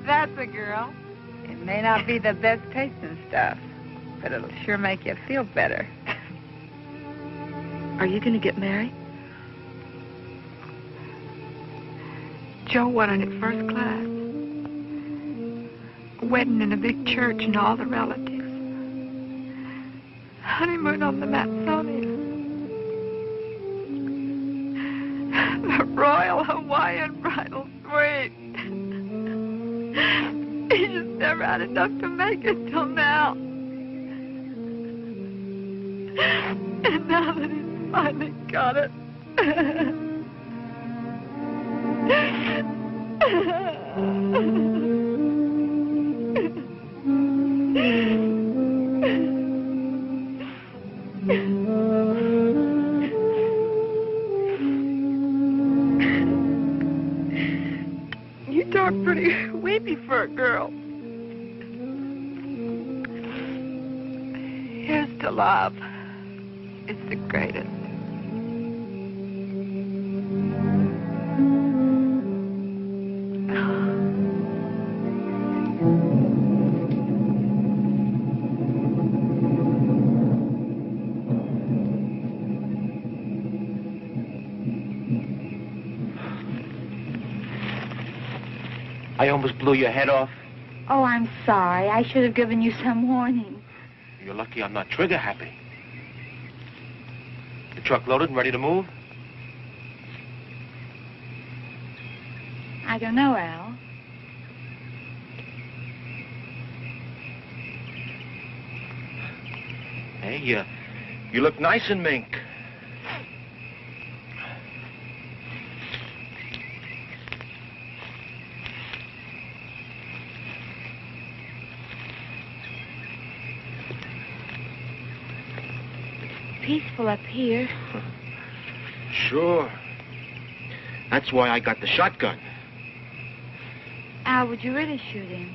Speaker 5: That's a girl. It may not be the best tasting stuff, but it'll sure make you feel better. Are you going to get married? Joe wanted it first class. A wedding in a big church and all the relatives. Honeymoon on the Matsonia. The Royal Hawaiian Bridal Suite. He just never had enough to make it till now. And now that he's finally got it. You talk pretty weepy for a girl. Here's to love. It's the greatest.
Speaker 7: I almost blew your head off.
Speaker 17: Oh, I'm sorry. I should have given you some warning.
Speaker 7: You're lucky I'm not trigger happy. The truck loaded and ready to move?
Speaker 17: I don't know, Al.
Speaker 7: Hey, you look nice in mink.
Speaker 17: Peaceful up here.
Speaker 7: Sure. That's why I got the shotgun.
Speaker 17: Al, would you really shoot him?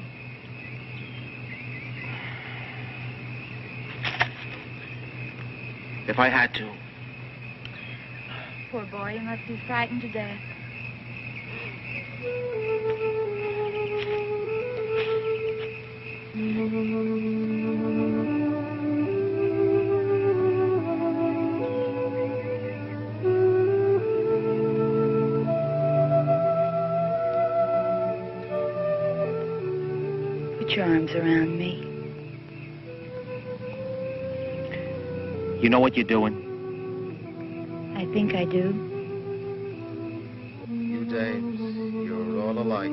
Speaker 7: If I had to.
Speaker 17: Poor boy, he must be frightened to death. Put your arms around me.
Speaker 7: You know what you're doing?
Speaker 17: I think I do.
Speaker 2: You dames, you're all alike.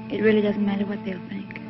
Speaker 17: It really doesn't matter what they'll think.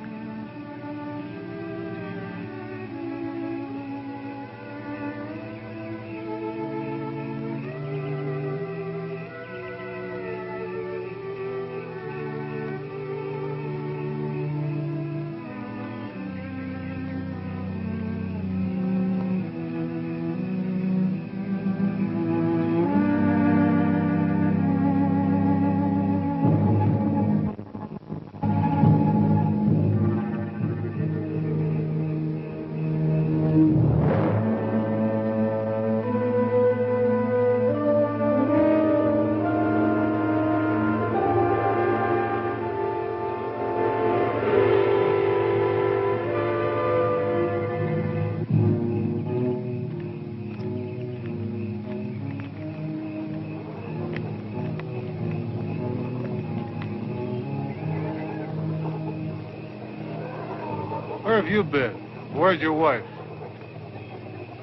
Speaker 9: have you been? Where's your wife?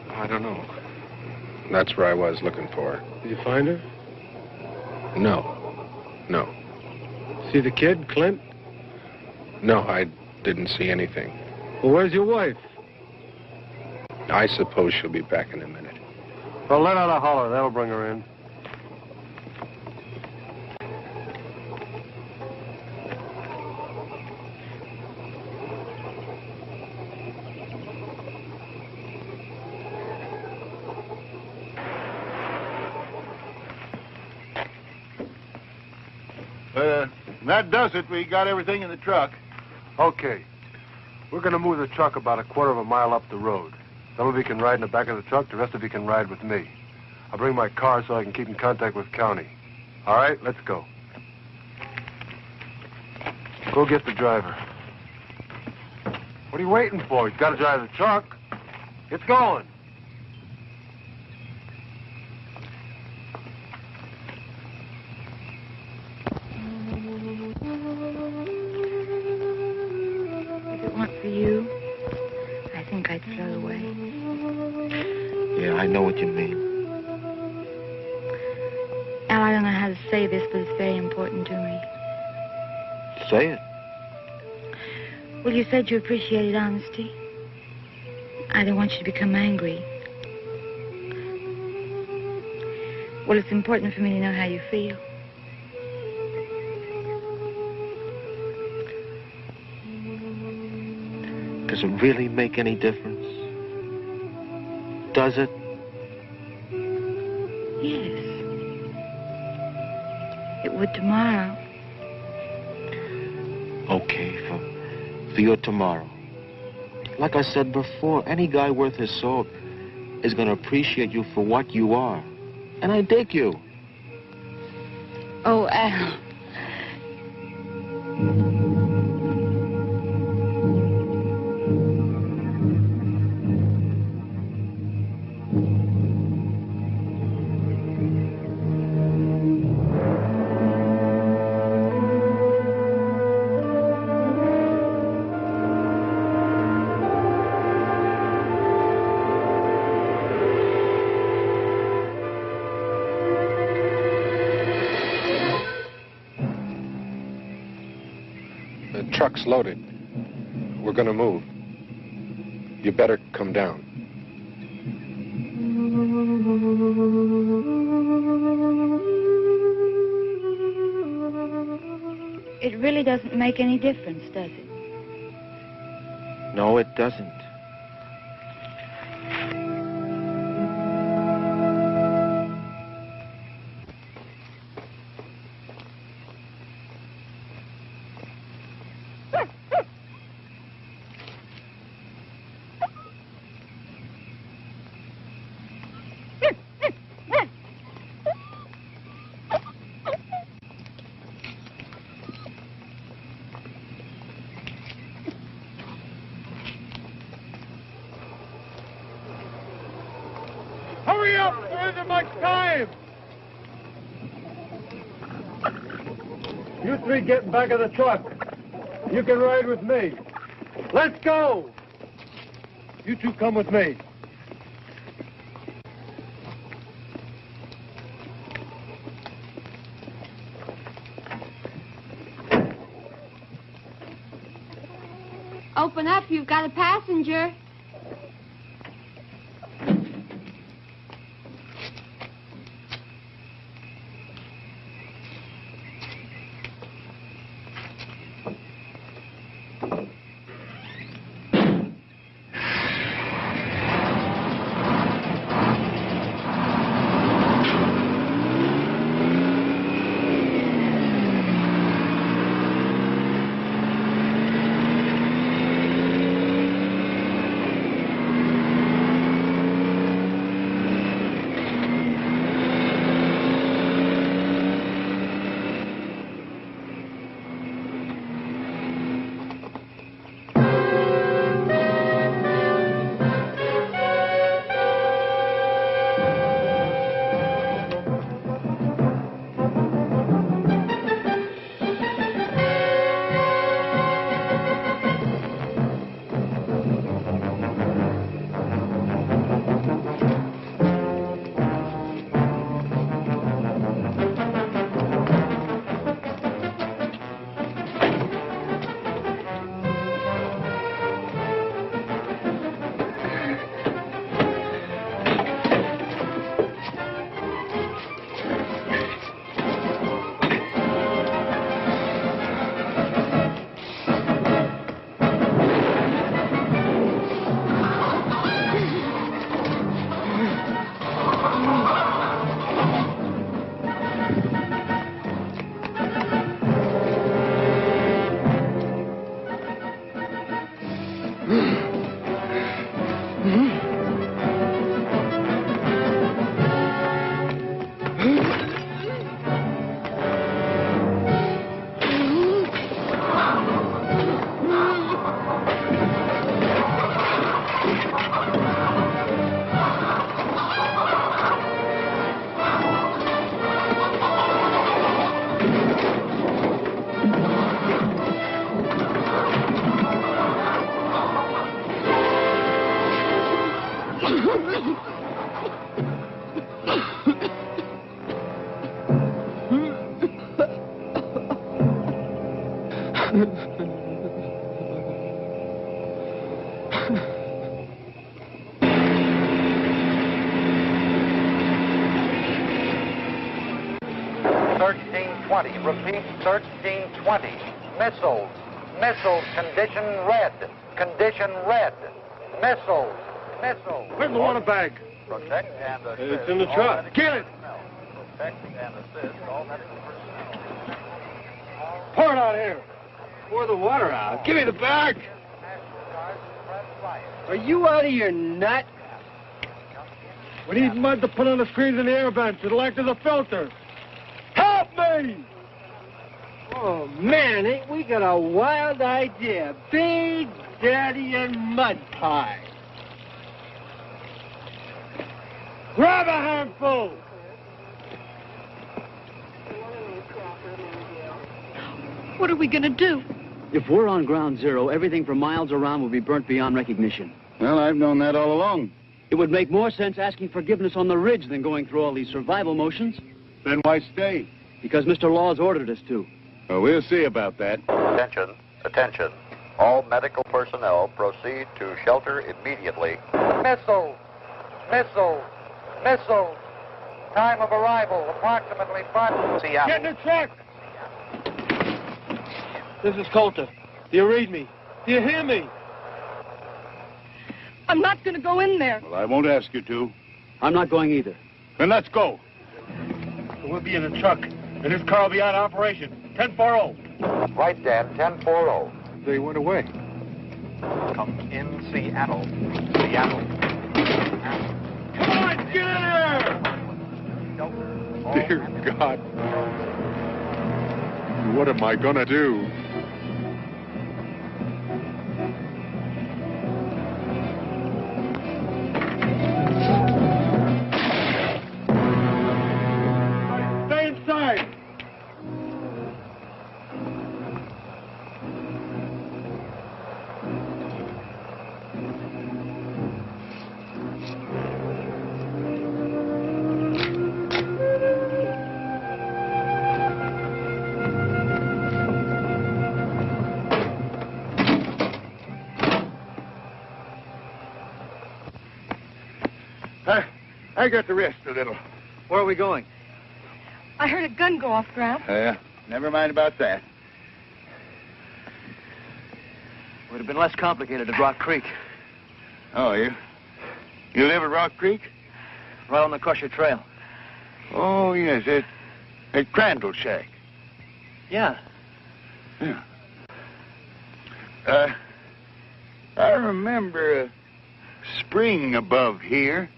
Speaker 8: I don't know. That's where I was looking for her.
Speaker 9: Did you find her?
Speaker 8: No.
Speaker 9: See the kid, Clint?
Speaker 8: No, I didn't see anything.
Speaker 9: Well, where's your wife?
Speaker 8: I suppose she'll be back in a minute.
Speaker 9: Well, let out a holler. That'll bring her in.
Speaker 12: That does it. We got everything in the truck.
Speaker 9: Okay. We're going to move the truck about a quarter of a mile up the road. Some of you can ride in the back of the truck. The rest of you can ride with me. I'll bring my car so I can keep in contact with county. All right, let's go. Go get the driver. What are you waiting for? He's got to drive the truck. It's going.
Speaker 17: If it weren't for you, I think I'd float away.
Speaker 7: Yeah, I know what you mean.
Speaker 17: Al, I don't know how to say this, but it's very important to me.
Speaker 7: Say it.
Speaker 17: Well, you said you appreciated honesty. I don't want you to become angry. Well, it's important for me to know how you feel.
Speaker 7: Does it really make any difference? Does it?
Speaker 17: Yes. It would tomorrow.
Speaker 7: Okay, for your tomorrow. Like I said before, any guy worth his salt is going to appreciate you for what you are. And I dig you.
Speaker 17: Oh, Al.
Speaker 8: The truck's loaded. We're going to move. You better come down.
Speaker 17: It really doesn't make any difference, does it?
Speaker 7: No, it doesn't.
Speaker 9: Hurry up! There isn't much time! You three get in back of the truck. You can ride with me. Let's go! You two come with me.
Speaker 19: Open up, you've got a passenger.
Speaker 3: Repeat, 1320. Missiles. Missiles. Condition red. Condition red. Missiles. Missiles.
Speaker 9: Where's the water bag?
Speaker 3: Protect and assist.
Speaker 9: It's in the truck. Get it.
Speaker 3: Protect and assist all medical personnel.
Speaker 9: Pour it out here. Pour the water out. Give me the bag.
Speaker 10: Are you out of your nut?
Speaker 9: We need mud to put on the screens in the air vents. It'll act as a filter. Help me!
Speaker 10: Oh, man, ain't we got a wild idea. Big Daddy and mud pie.
Speaker 9: Grab a handful!
Speaker 1: What are we going to do?
Speaker 16: If we're on ground zero, everything for miles around will be burnt beyond recognition.
Speaker 4: Well, I've known that all along.
Speaker 16: It would make more sense asking forgiveness on the ridge than going through all these survival motions.
Speaker 4: Then why stay?
Speaker 16: Because Mr. Law's ordered us to.
Speaker 4: Oh, we'll see about that.
Speaker 3: Attention, attention. All medical personnel proceed to shelter immediately. Missiles, missiles, missiles. Time of arrival, approximately 5. Seattle.
Speaker 9: Get in the truck! This is Coulter. Do you read me? Do you hear me?
Speaker 1: I'm not going to go in there.
Speaker 4: Well, I won't ask you to.
Speaker 16: I'm not going either.
Speaker 4: Then let's go.
Speaker 9: We'll be in the truck, and this car will be out of operation. 10-4-0.
Speaker 3: Right, Dan, 10-4-0.
Speaker 4: They went away.
Speaker 3: Come in Seattle. Seattle.
Speaker 9: Come on, get in here!
Speaker 8: Dear God. What am I gonna do?
Speaker 9: Stay inside!
Speaker 4: I got to rest a little.
Speaker 16: Where are we going?
Speaker 1: I heard a gun go off, Gramp.
Speaker 4: Never mind about that.
Speaker 16: Would have been less complicated at Rock Creek.
Speaker 4: Oh, you live at Rock Creek?
Speaker 16: Right on the Crusher Trail.
Speaker 4: Oh, yes, at Crandall Shack.
Speaker 16: Yeah.
Speaker 4: Yeah. I remember a spring above here.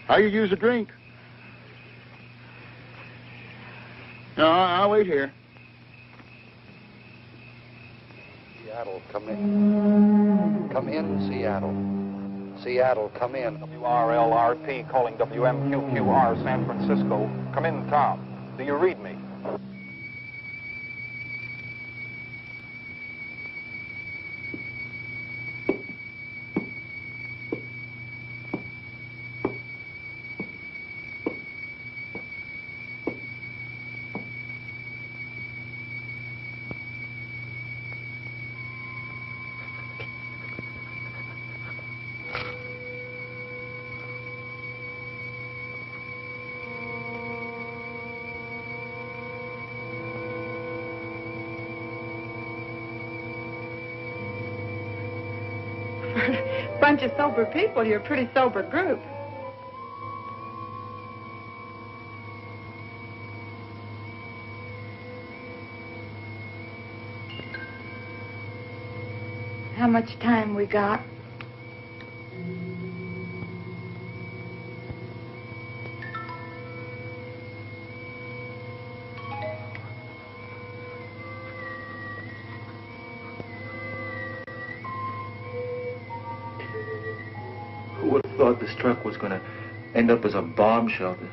Speaker 4: How you use a drink? No, I'll wait here.
Speaker 3: Seattle, come in. Come in, Seattle. Seattle, come in.
Speaker 20: WRLRP calling WMQQR San Francisco. Come in, Tom. Do you read me?
Speaker 5: Bunch of sober people, you're a pretty sober group. How much time we got?
Speaker 7: Who would have thought this truck was going to end up as a bomb shelter?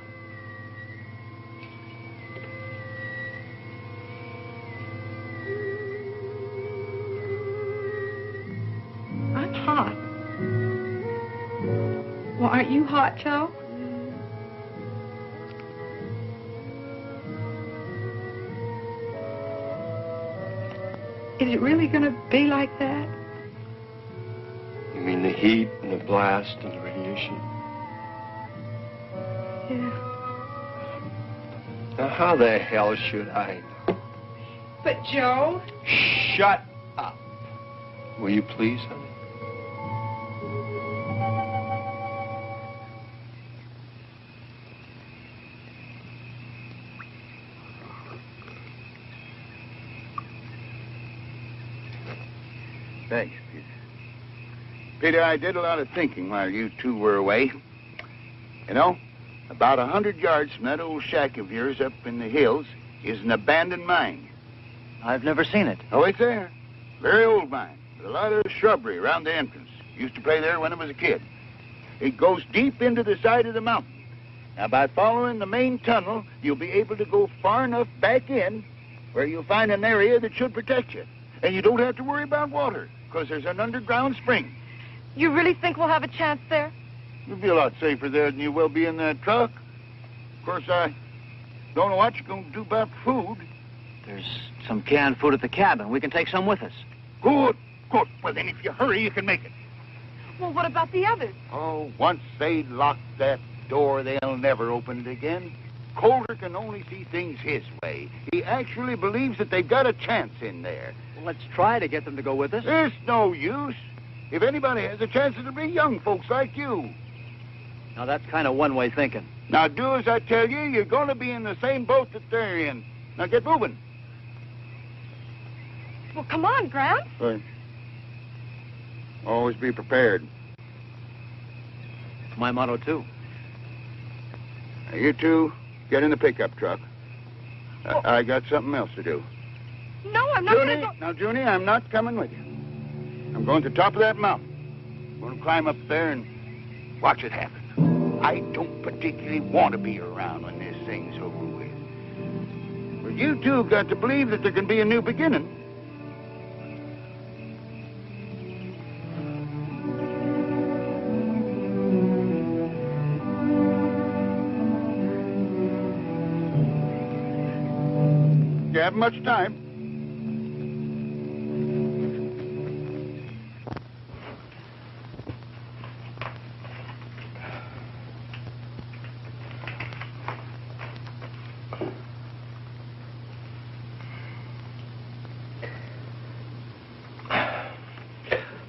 Speaker 5: I'm hot. Well, aren't you hot, Joe? Is it really going to be like that?
Speaker 2: You mean the heat and the blast and the radiation?
Speaker 5: Yeah.
Speaker 2: Now, how the hell should I know?
Speaker 5: But, Joe...
Speaker 2: Shut up. Will you please, honey?
Speaker 4: Thanks, Peter. Peter, I did a lot of thinking while you two were away. You know, about 100 yards from that old shack of yours up in the hills is an abandoned mine.
Speaker 16: I've never seen it.
Speaker 4: Oh, it's there. Very old mine. With a lot of shrubbery around the entrance. Used to play there when I was a kid. It goes deep into the side of the mountain. Now, by following the main tunnel, you'll be able to go far enough back in where you'll find an area that should protect you. And you don't have to worry about water, because there's an underground spring.
Speaker 1: You really think we'll have a chance there?
Speaker 4: You'll be a lot safer there than you will be in that truck. Of course, I don't know what you're going to do about food.
Speaker 16: There's some canned food at the cabin. We can take some with us.
Speaker 4: Good, good. Well, then, if you hurry, you can make it.
Speaker 1: Well, what about the others?
Speaker 4: Oh, once they lock that door, they'll never open it again. Coulter can only see things his way. He actually believes that they've got a chance in there.
Speaker 16: Well, let's try to get them to go with us.
Speaker 4: There's no use. If anybody has a chance, it'll be young folks like you.
Speaker 16: Now, that's kind of one-way thinking.
Speaker 4: Now, do as I tell you. You're going to be in the same boat that they're in. Now, get moving.
Speaker 1: Well, come on, Grant.
Speaker 4: Always be prepared.
Speaker 16: It's my motto, too.
Speaker 4: Now, you two, get in the pickup truck. I got something else to do.
Speaker 1: No, I'm not going to go...
Speaker 4: Now, Junie, I'm not coming with you. I'm going to the top of that mountain. I'm going to climb up there and watch it happen. I don't particularly want to be around when this thing's over with. But you two have got to believe that there can be a new beginning. You haven't much time.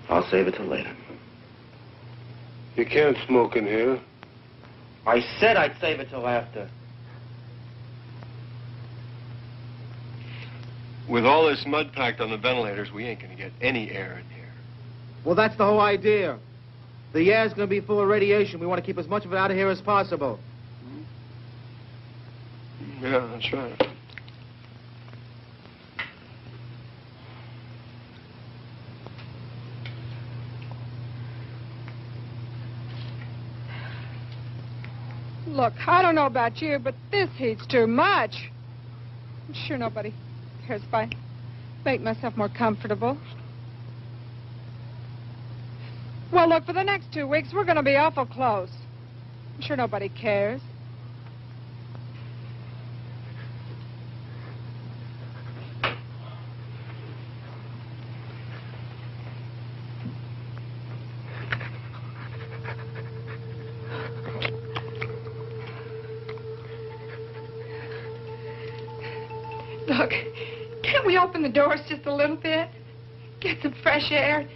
Speaker 13: I'll save it till later.
Speaker 2: You can't smoke in here.
Speaker 13: I said I'd save it till after.
Speaker 2: With all this mud packed on the ventilators, we ain't gonna get any air in here.
Speaker 18: Well, that's the whole idea. The air's going to be full of radiation. We want to keep as much of it out of here as possible.
Speaker 2: Yeah, that's right.
Speaker 6: Look, I don't know about you, but this heat's too much. I'm sure nobody cares if I make myself more comfortable. Well, look, for the next 2 weeks, we're going to be awful close. I'm sure nobody cares.
Speaker 5: Look, can't we open the doors just a little bit? Get some fresh air?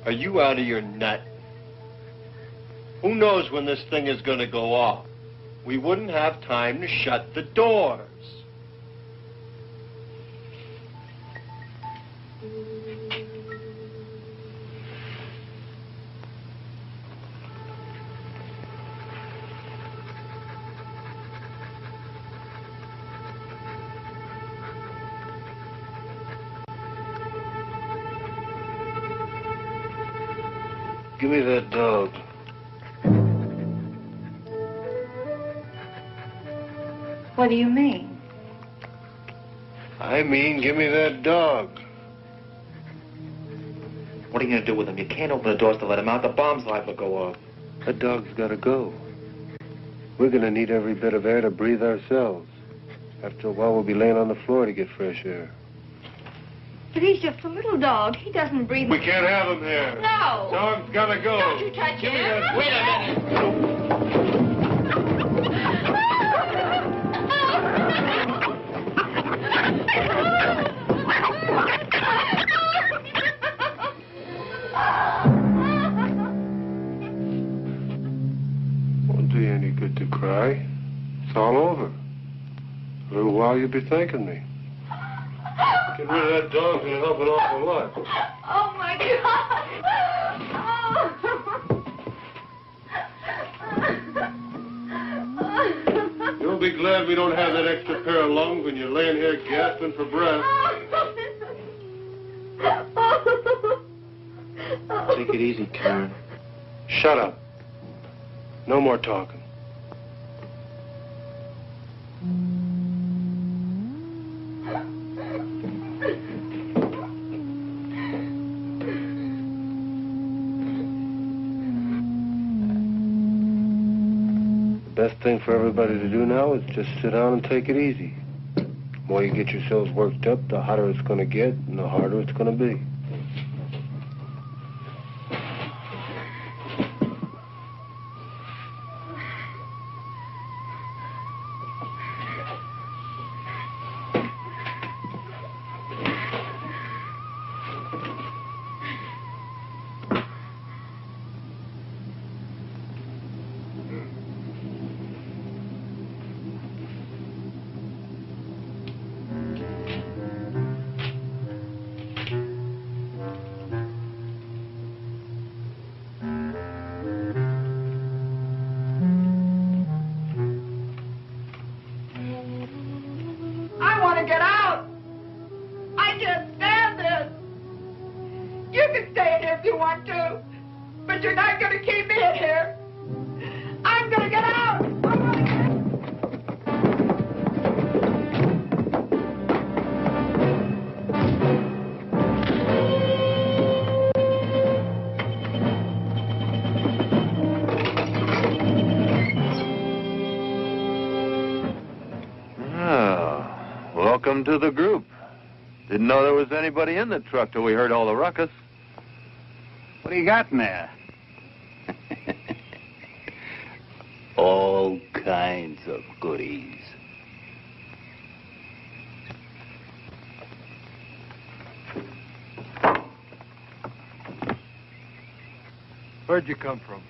Speaker 2: Are you out of your nut? Who knows when this thing is going to go off? We wouldn't have time to shut the doors. Give me that dog.
Speaker 17: What do you mean?
Speaker 2: I mean, give me that dog.
Speaker 13: What are you going to do with him? You can't open the doors to let him out. The bomb's liable to go off.
Speaker 9: That dog's got to go. We're going to need every bit of air to breathe ourselves. After a while, we'll be laying on the floor to get fresh air.
Speaker 19: But he's just a little dog. He doesn't breathe.
Speaker 2: We can't have him here.
Speaker 19: No.
Speaker 2: Dog's got to go.
Speaker 19: Don't you touch
Speaker 2: Give me
Speaker 19: him.
Speaker 2: that.
Speaker 19: Wait a minute.
Speaker 9: Won't do you any good to cry. It's all over. A little while you'll be thanking me. Get rid of that dog's gonna help an awful lot.
Speaker 19: Oh, my God.
Speaker 9: You'll be glad we don't have that extra pair of lungs when you're laying here gasping for breath. Take it easy, Karen. Shut up. No more talking. The best thing for everybody to do now is just sit down and take it easy. The more you get yourselves worked up, the hotter it's going to get and the harder it's going to be.
Speaker 6: I want to get out. I can't stand this. You can stay in here if you want to, but you're not going to keep me in here. I'm going to get out.
Speaker 2: Welcome to the group. Didn't know there was anybody in the truck till we heard all the ruckus.
Speaker 4: What do you got in there? All kinds of goodies.
Speaker 9: Where'd you come from?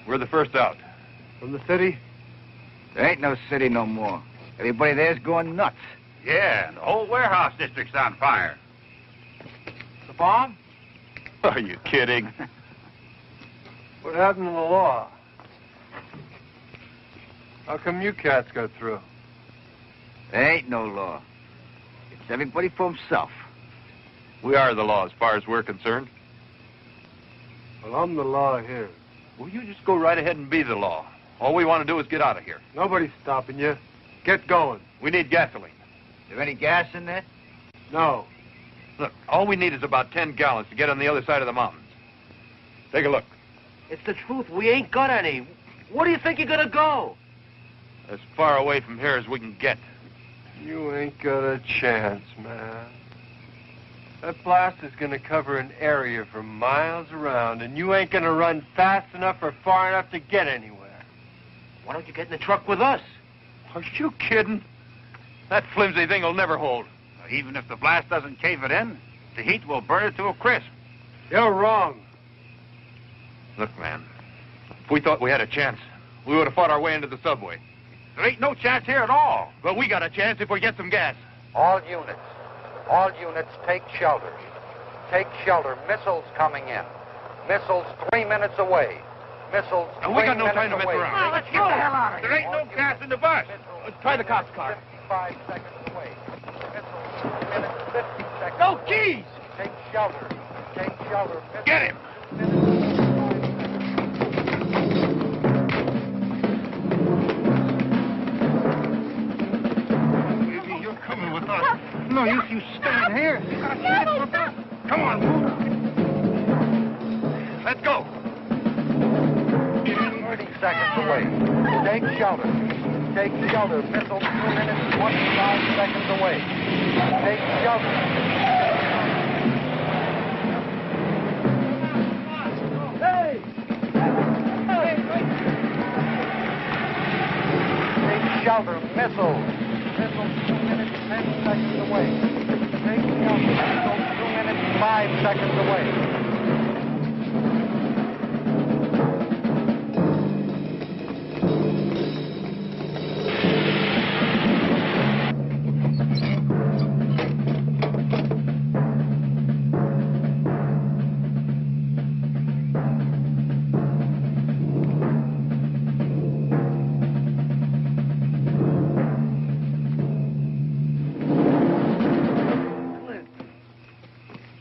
Speaker 2: We're the first out.
Speaker 9: From the city?
Speaker 12: There ain't no city no more. Everybody there's going nuts.
Speaker 4: Yeah, the whole warehouse district's on fire.
Speaker 9: The bomb?
Speaker 2: Are you kidding?
Speaker 9: What happened to the law? How come you cats got through?
Speaker 12: There ain't no law. It's everybody for himself.
Speaker 2: We are the law as far as we're concerned.
Speaker 9: Well, I'm the law here.
Speaker 2: Well, you just go right ahead and be the law. All we want to do is get out of here.
Speaker 9: Nobody's stopping you. Get going.
Speaker 2: We need gasoline.
Speaker 12: There any gas in there?
Speaker 9: No.
Speaker 2: Look, all we need is about 10 gallons to get on the other side of the mountains. Take a look.
Speaker 10: It's the truth. We ain't got any. Where do you think you're gonna go?
Speaker 2: As far away from here as we can get.
Speaker 9: You ain't got a chance, man. That blast is gonna cover an area for miles around, and you ain't gonna run fast enough or far enough to get anywhere.
Speaker 10: Why don't you get in the truck with us?
Speaker 2: Are you kidding? That flimsy thing will never hold.
Speaker 4: Even if the blast doesn't cave it in, the heat will burn it to a crisp.
Speaker 9: You're wrong.
Speaker 2: Look, man, if we thought we had a chance, we would have fought our way into the subway.
Speaker 4: There ain't no chance here at all.
Speaker 2: But we got a chance if we get some gas.
Speaker 3: All units, take shelter. Take shelter. Missiles coming in. Missiles 3 minutes away. Missiles 3
Speaker 2: we got no
Speaker 3: minutes
Speaker 2: time to mess
Speaker 3: away.
Speaker 2: around.
Speaker 4: Well, let's get the hell out of here. There ain't no gas in the bus.
Speaker 10: Let's try the cops' car.
Speaker 3: 55 seconds away. Missiles 2 minutes, 50 seconds
Speaker 10: No
Speaker 3: away.
Speaker 10: keys!
Speaker 3: Take shelter. Take shelter. Missiles,
Speaker 4: Get him.
Speaker 12: Baby, you're coming with us. No use you stand here. You gotta see it for a bit. Come on, move.
Speaker 2: Let's go.
Speaker 3: seconds away. Take shelter. Take shelter. Missile 2 minutes, 25 seconds away. Take shelter.
Speaker 10: Hey!
Speaker 3: Take shelter. Missile. Missile 2 minutes, 10 seconds away. Take shelter. Missile 2 minutes, 5 seconds away.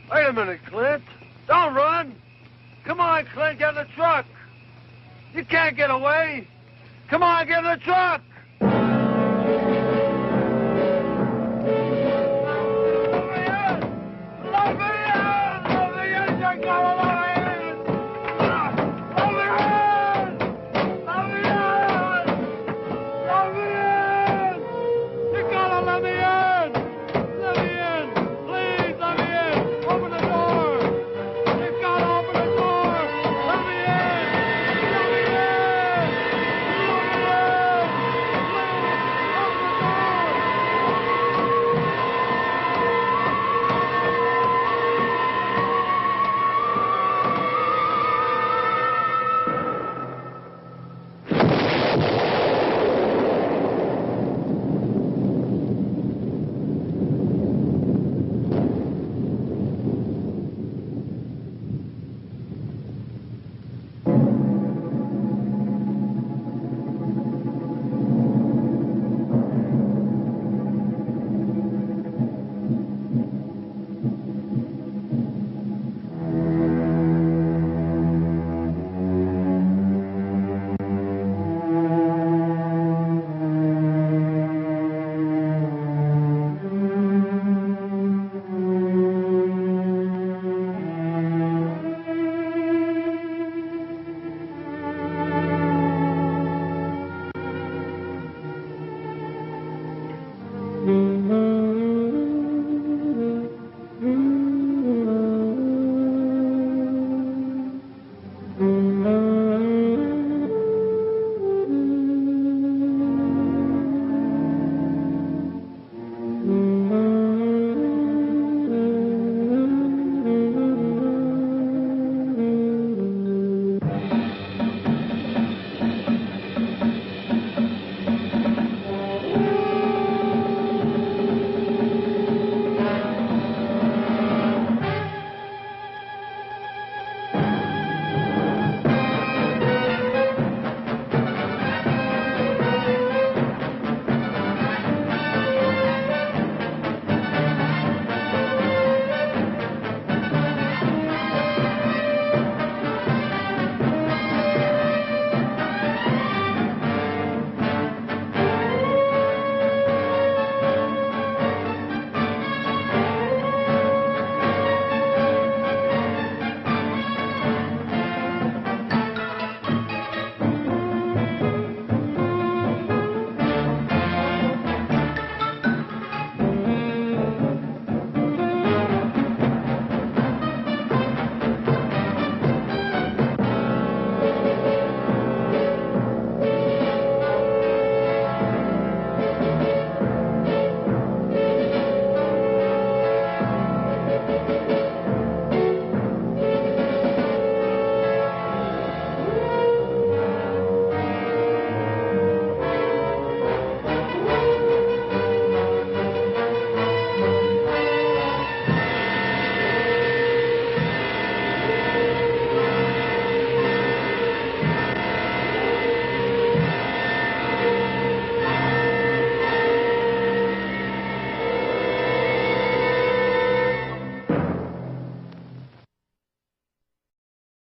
Speaker 10: Wait a minute, Clint. Don't run. Come on, Clint, get in the truck. You can't get away. Come on, get in the truck.